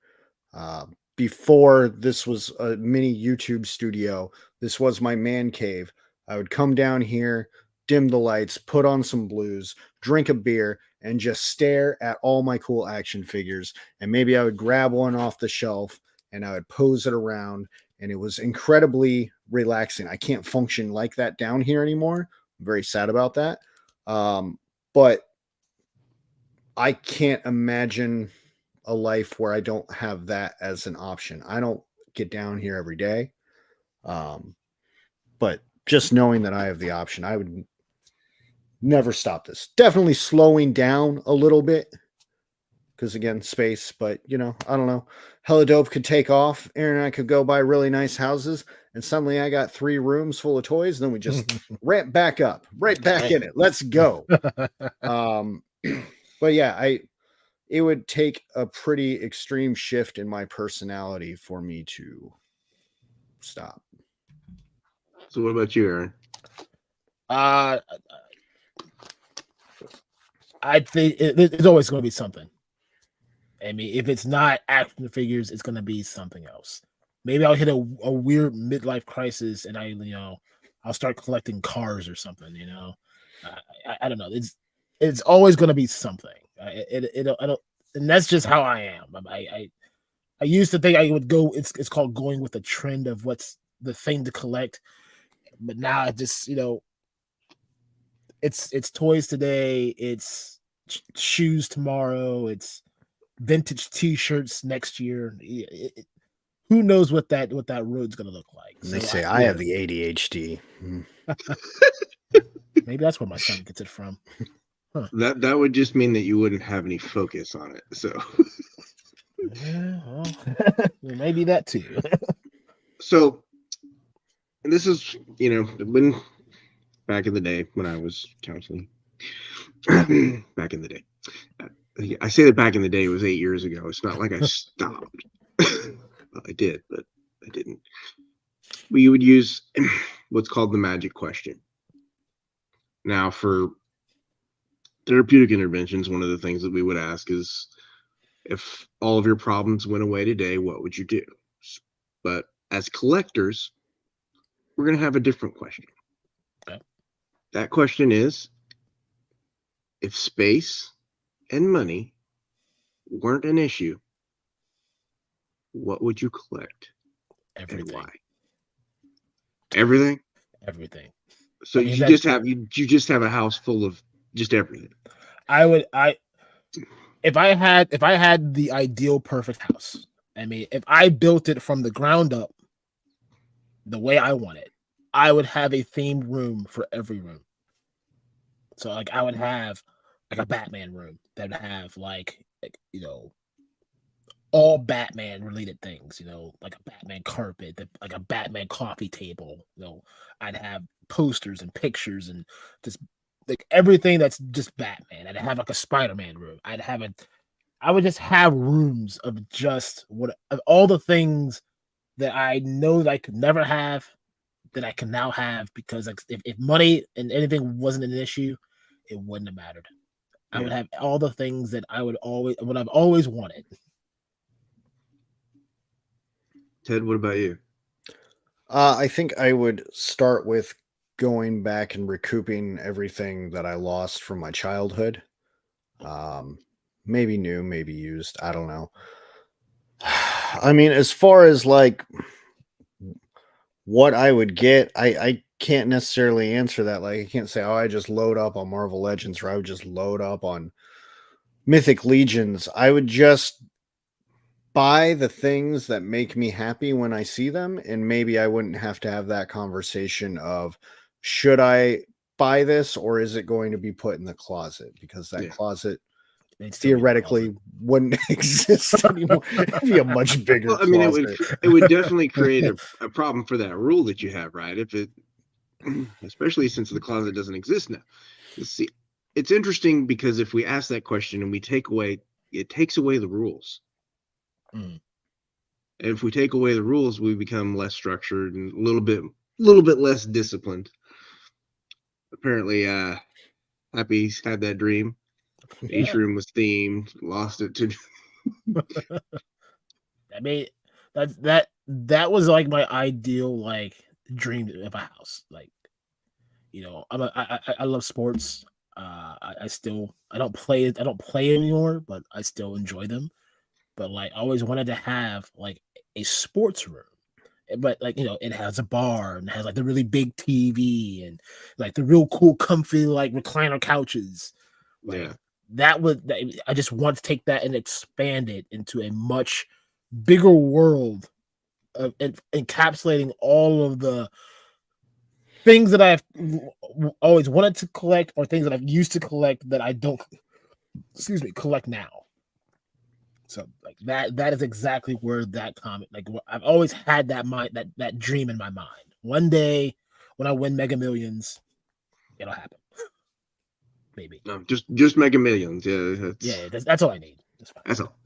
Before this was a mini YouTube studio, this was my man cave. I would come down here, dim the lights, put on some blues, drink a beer, and just stare at all my cool action figures. And maybe I would grab one off the shelf and I would pose it around. And it was incredibly relaxing. I can't function like that down here anymore. I'm very sad about that. But I can't imagine a life where I don't have that as an option. I don't get down here every day. But just knowing that I have the option, I would never stop this. Definitely slowing down a little bit because again, space. But I don't know. Helladope could take off. Aaron and I could go buy really nice houses, and suddenly I got 3 rooms full of toys. And then we just ramp back up, right back in it. Let's go. But yeah, it would take a pretty extreme shift in my personality for me to stop. So what about you, Aaron? I think it's always going to be something. I mean, if it's not action figures, it's going to be something else. Maybe I'll hit a weird midlife crisis, and I'll start collecting cars or something. I don't know. It's always going to be something. I don't, and that's just how I am. I used to think I would go. It's called going with the trend of what's the thing to collect, but now I just it's toys today. It's shoes tomorrow. It's vintage T-shirts next year. Who knows what that road's gonna look like? And they say I have the ADHD. Maybe that's where my son gets it from. Huh. That would just mean that you wouldn't have any focus on it. So well, maybe that too. So this is when back in the day when I was counseling. Back in the day. I say that back in the day, it was 8 years ago. It's not like I stopped. Well, I did, but I didn't. We would use what's called the magic question. Now, for therapeutic interventions, one of the things that we would ask is, if all of your problems went away today, what would you do? But as collectors, we're going to have a different question. Okay. That question is, if space and money weren't an issue, what would you collect? Everything. And why? Everything? Everything. So you just have a house full of just everything. If I had the ideal perfect house, I mean, if I built it from the ground up the way I want it, I would have a themed room for every room. So like I would have like a Batman room that would have like all Batman related things, like a Batman carpet, like a Batman coffee table. I'd have posters and pictures and just like everything that's just Batman. I'd have like a Spider-Man room. I would just have rooms of of all the things that I know that I could never have that I can now have, because like if money and anything wasn't an issue, it wouldn't have mattered. I would have all the things that I've always wanted. Ted, what about you? I think I would start with going back and recouping everything that I lost from my childhood. Maybe new, maybe used. I don't know. I mean, as far as like what I would get, I can't necessarily answer that. Like, I can't say, I just load up on Marvel Legends, or I would just load up on Mythic Legions. I would just buy the things that make me happy when I see them, and maybe I wouldn't have to have that conversation of, should I buy this or is it going to be put in the closet? Because that closet theoretically wouldn't exist anymore. It'd be a much bigger closet. I mean, it would definitely create a problem for that rule that you have, right? Especially since the closet doesn't exist now. See, it's interesting because if we ask that question and it takes away the rules. And if we take away the rules, we become less structured and a little bit less disciplined. Apparently, Happy's had that dream. Each room was themed. Lost it to. I mean, that was like my ideal like dream of a house. Like, I love sports. I don't play anymore, but I still enjoy them. But like, I always wanted to have like a sports room. But like, it has a bar and it has like the really big TV and like the real cool, comfy like recliner couches. Like, I just want to take that and expand it into a much bigger world of encapsulating all of the things that I've always wanted to collect, or things that I've used to collect that I don't, collect now. So like that is exactly where that comic, like I've always had that that dream in my mind. One day when I win Mega Millions, it'll happen. Maybe. No, just Mega Millions. Yeah, that's all I need. That's all.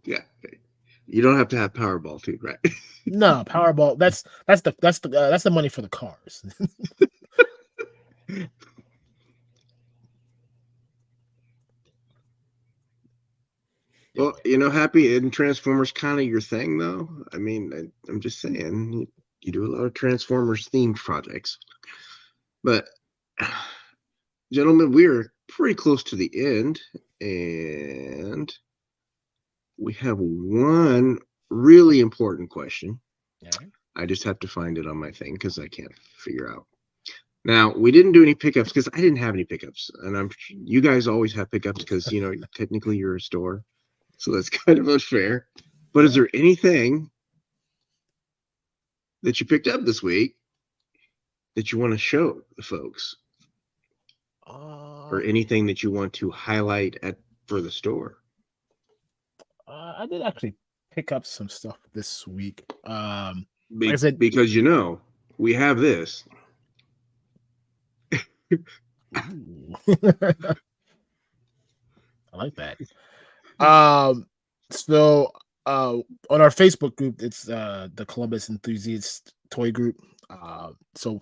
Yeah. You don't have to have Powerball too, right? No, Powerball. That's the money for the cars. Well, Happy, and Transformers kind of your thing, though. I mean, I'm just saying, you do a lot of Transformers themed projects. But, gentlemen, we're pretty close to the end, and we have one really important question. Yeah. I just have to find it on my thing because I can't figure out. Now, we didn't do any pickups because I didn't have any pickups, and you guys always have pickups because technically you're a store. So that's kind of unfair. But is there anything that you picked up this week that you want to show the folks? Or anything that you want to highlight for the store? I did actually pick up some stuff this week. Like I said, because we have this. I like that. So on our Facebook group, it's the Columbus Enthusiast Toy Group. So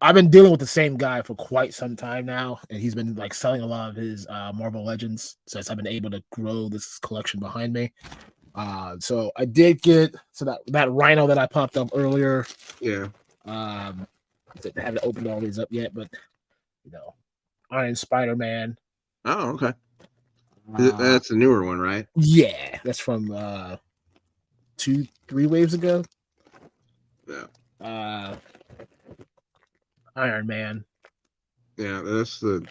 I've been dealing with the same guy for quite some time now, and he's been like selling a lot of his Marvel Legends. So I've been able to grow this collection behind me. So I did get that Rhino that I popped up earlier. Yeah. I haven't opened all these up yet, but Iron Spider-Man. Oh, okay. That's the newer one, right? Yeah, that's from 2-3 waves ago. Yeah. Iron Man. Yeah, that's the.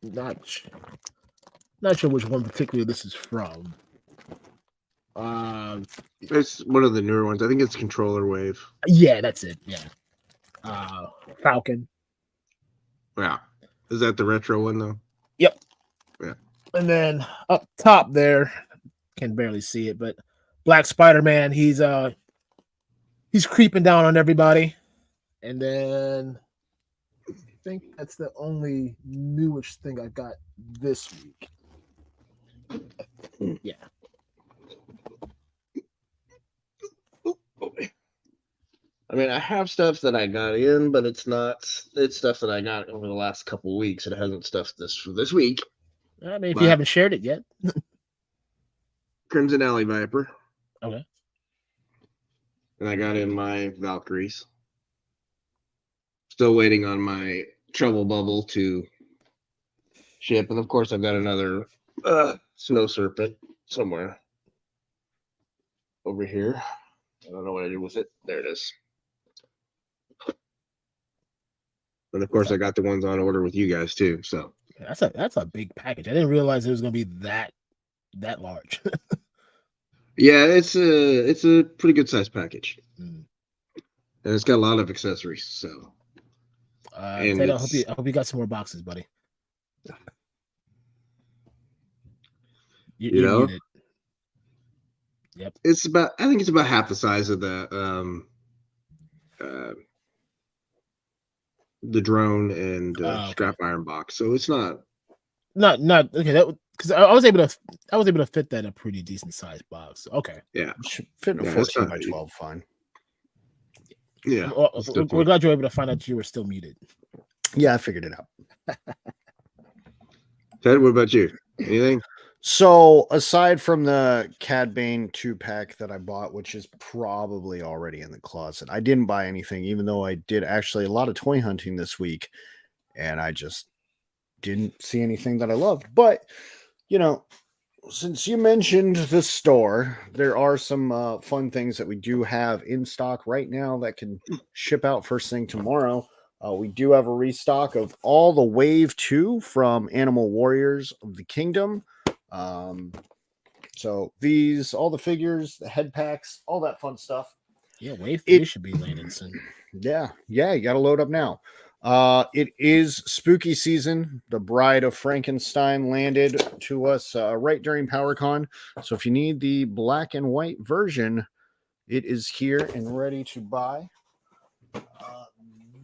Not sure which one particularly this is from. It's one of the newer ones. I think it's Controller Wave. Yeah, that's it. Yeah. Falcon. Yeah. Is that the retro one though? Yep. Yeah. And then up top there, can barely see it, but Black Spider-Man, he's creeping down on everybody. And then I think that's the only newish thing I got this week. Yeah. I mean, I have stuff that I got in, but it's stuff that I got over the last couple of weeks. It hasn't stuffed this week. I mean, if you haven't shared it yet. Crimson Alley Viper. Okay. And I got in my Valkyries. Still waiting on my Trouble Bubble to ship. And of course, I've got another Snow Serpent somewhere over here. I don't know what I did with it. There it is. And of course, I got the ones on order with you guys too. So that's a big package. I didn't realize it was going to be that large. Yeah, it's a pretty good size package, and it's got a lot of accessories. So, Ted, I hope you got some more boxes, buddy. You know, muted. Yep. I think it's about half the size of the drone and scrap iron box. So it's not okay. That because I was able to fit that in a pretty decent sized box. Okay. Yeah. Should fit in a 14 by 12 fine. Yeah. We're glad you were able to find out you were still muted. Yeah, I figured it out. Ted, what about you? Anything? So aside from the Cad Bane 2-pack that I bought, which is probably already in the closet, I didn't buy anything, even though I did actually a lot of toy hunting this week, and I just didn't see anything that I loved. But, since you mentioned the store, there are some fun things that we do have in stock right now that can ship out first thing tomorrow. We do have a restock of all the Wave 2 from Animal Warriors of the Kingdom. So all the figures, the head packs, all that fun stuff. Yeah, Wave 3 should be landing soon. Yeah, you got to load up now. It is spooky season. The Bride of Frankenstein landed to us right during PowerCon. So if you need the black and white version, it is here and ready to buy.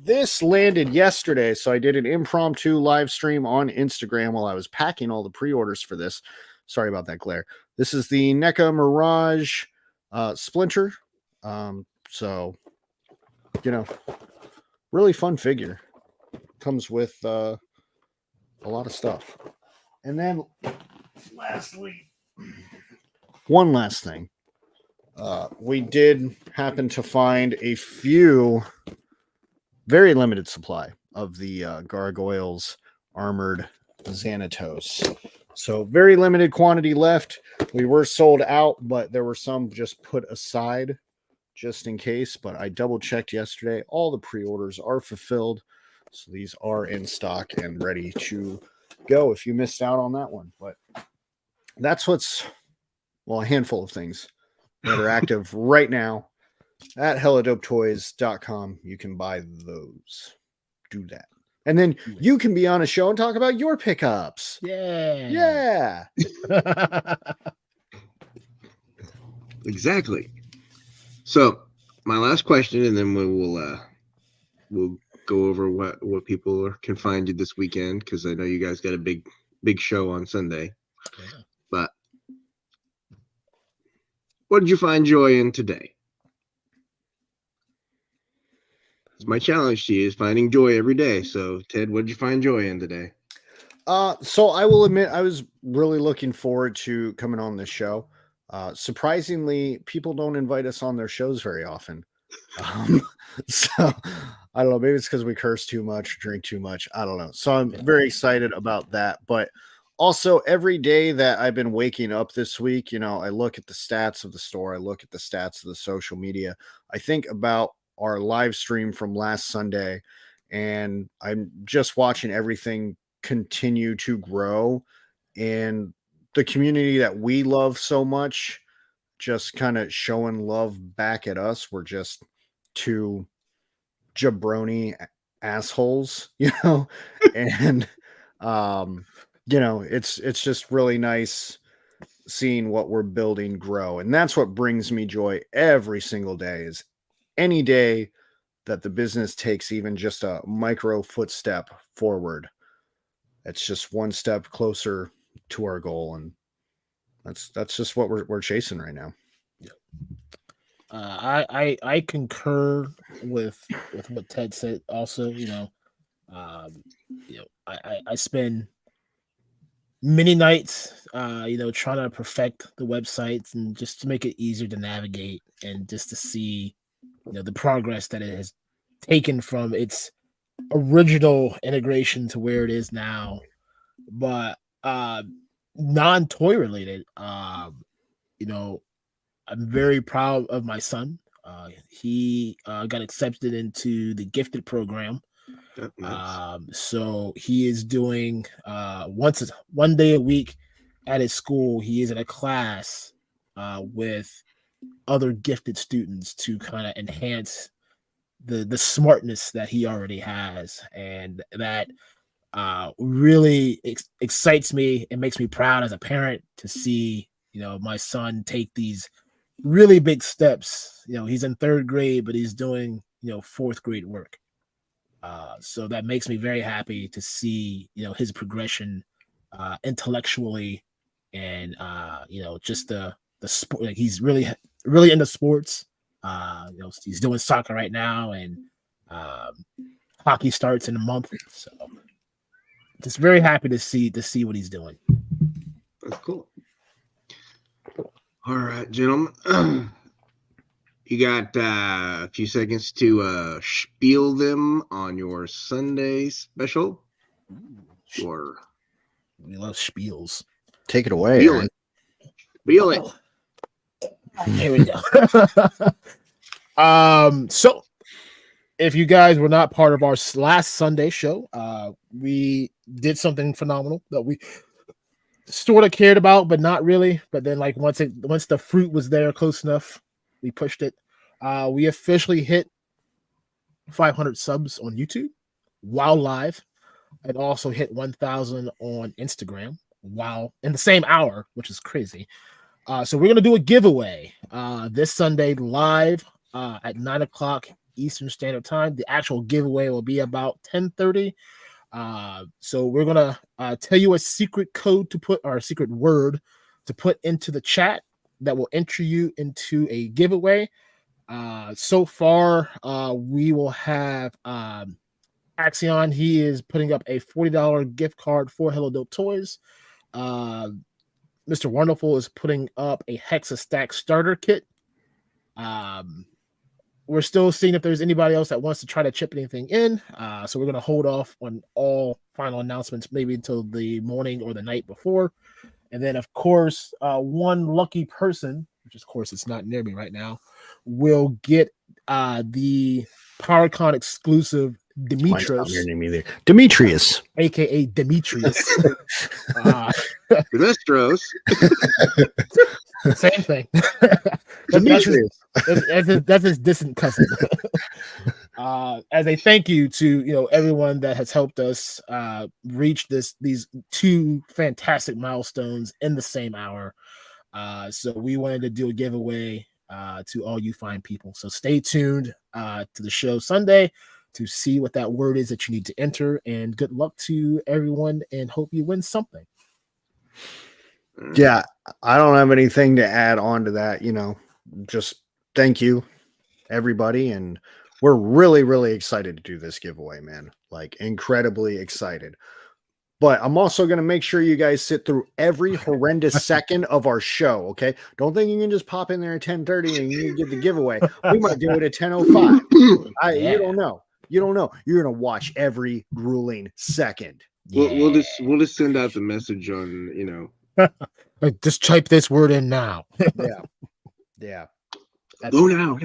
This landed yesterday, so I did an impromptu live stream on Instagram while I was packing all the pre-orders for this. Sorry about that glare. This is the NECA Mirage Splinter. So, really fun figure. Comes with a lot of stuff. And then, lastly, one last thing. We did happen to find a few very limited supply of the Gargoyles Armored Xanatos. So very limited quantity left. We were sold out, but there were some just put aside just in case. But I double checked yesterday. All the pre-orders are fulfilled. So these are in stock and ready to go if you missed out on that one. But that's a handful of things that are active right now. At Helladopetoys.com, you can buy those. Do that. And then you can be on a show and talk about your pickups. Yeah. Exactly. So my last question, and then we'll go over what people can find you this weekend, because I know you guys got a big show on Sunday. Yeah. But what did you find joy in today? My challenge to you is finding joy every day. So, Ted, what did you find joy in today? So I will admit I was really looking forward to coming on this show. Surprisingly, people don't invite us on their shows very often. So I don't know. Maybe it's because we curse too much, drink too much. I don't know. So I'm very excited about that. But also, every day that I've been waking up this week, I look at the stats of the store. I look at the stats of the social media. I think about our live stream from last Sunday, and I'm just watching everything continue to grow, and the community that we love so much just kind of showing love back at us. We're just two jabroni assholes, and it's just really nice seeing what we're building grow. And that's what brings me joy every single day, is any day that the business takes even just a micro footstep forward. It's just one step closer to our goal. And that's just what we're chasing right now. I concur with what Ted said also. I spend many nights trying to perfect the websites and just to make it easier to navigate, and just to see the progress that it has taken from its original integration to where it is now. But non-toy related, I'm very proud of my son. He got accepted into the gifted program. Nice. So he is doing one day a week at his school. He is in a class with other gifted students to kind of enhance the smartness that he already has, and that really excites me. It makes me proud as a parent to see my son take these really big steps. He's in 3rd grade, but he's doing 4th grade work. So that makes me very happy to see his progression intellectually, and just the sport. Like, he's really into sports. He's doing soccer right now, and hockey starts in a month. So just very happy to see what he's doing. That's cool. All right, gentlemen. You got a few seconds to spiel them on your Sunday special. Or we love spiels. Take it away. Spiel it. Here we go. So if you guys were not part of our last Sunday show, we did something phenomenal that we sort of cared about, but not really. But then, like, once the fruit was there close enough, we pushed it. We officially hit 500 subs on YouTube. while live, and also hit 1,000 on Instagram while in the same hour, which is crazy. So we're gonna do a giveaway this Sunday live at 9 o'clock Eastern Standard Time. The actual giveaway will be about 10:30. So we're gonna tell you a secret code to put, or a secret word to put into the chat that will enter you into a giveaway. So far, we will have Axion. He is putting up a $40 gift card for Helladopetoys. Mr. Wonderful is putting up a Hexa Stack starter kit. We're still seeing if there's anybody else that wants to try to chip anything in. So we're going to hold off on all final announcements maybe until the morning or the night before. And then, of course, one lucky person, which of course it's not near me right now, will get the PowerCon exclusive Demetrius, aka Demetrius. Demetrius. Same thing. That's his distant cousin. As a thank you to everyone that has helped us reach these two fantastic milestones in the same hour. So we wanted to do a giveaway to all you fine people. So stay tuned to the show Sunday to see what that word is that you need to enter. And good luck to everyone, and hope you win something. Yeah, I don't have anything to add on to that. Just thank you, everybody. And we're really, really excited to do this giveaway, man. Like, incredibly excited. But I'm also going to make sure you guys sit through every horrendous second of our show, okay? Don't think you can just pop in there at 10:30 and you get the giveaway. We might do it at 10:05. You don't know. You don't know. You're going to watch every grueling second. We'll just send out the message on, Like, just type this word in now. Yeah. Go now.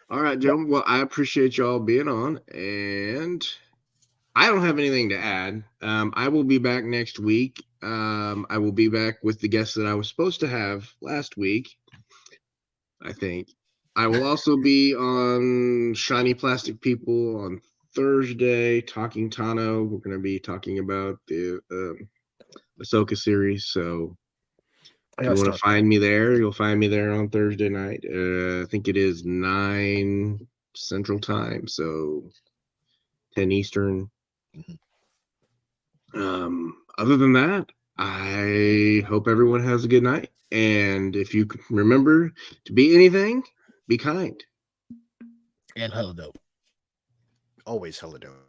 All right, gentlemen. Well, I appreciate y'all being on, and I don't have anything to add. I will be back next week. I will be back with the guests that I was supposed to have last week, I think. I will also be on Shiny Plastic People on Thursday, Talking Tano. We're going to be talking about the Ahsoka series. So if you want to find me there, you'll find me there on Thursday night. I think it is 9 Central Time, so 10 Eastern. Other than that, I hope everyone has a good night. And if you remember to be anything, be kind. And hella dope. Always hella dope.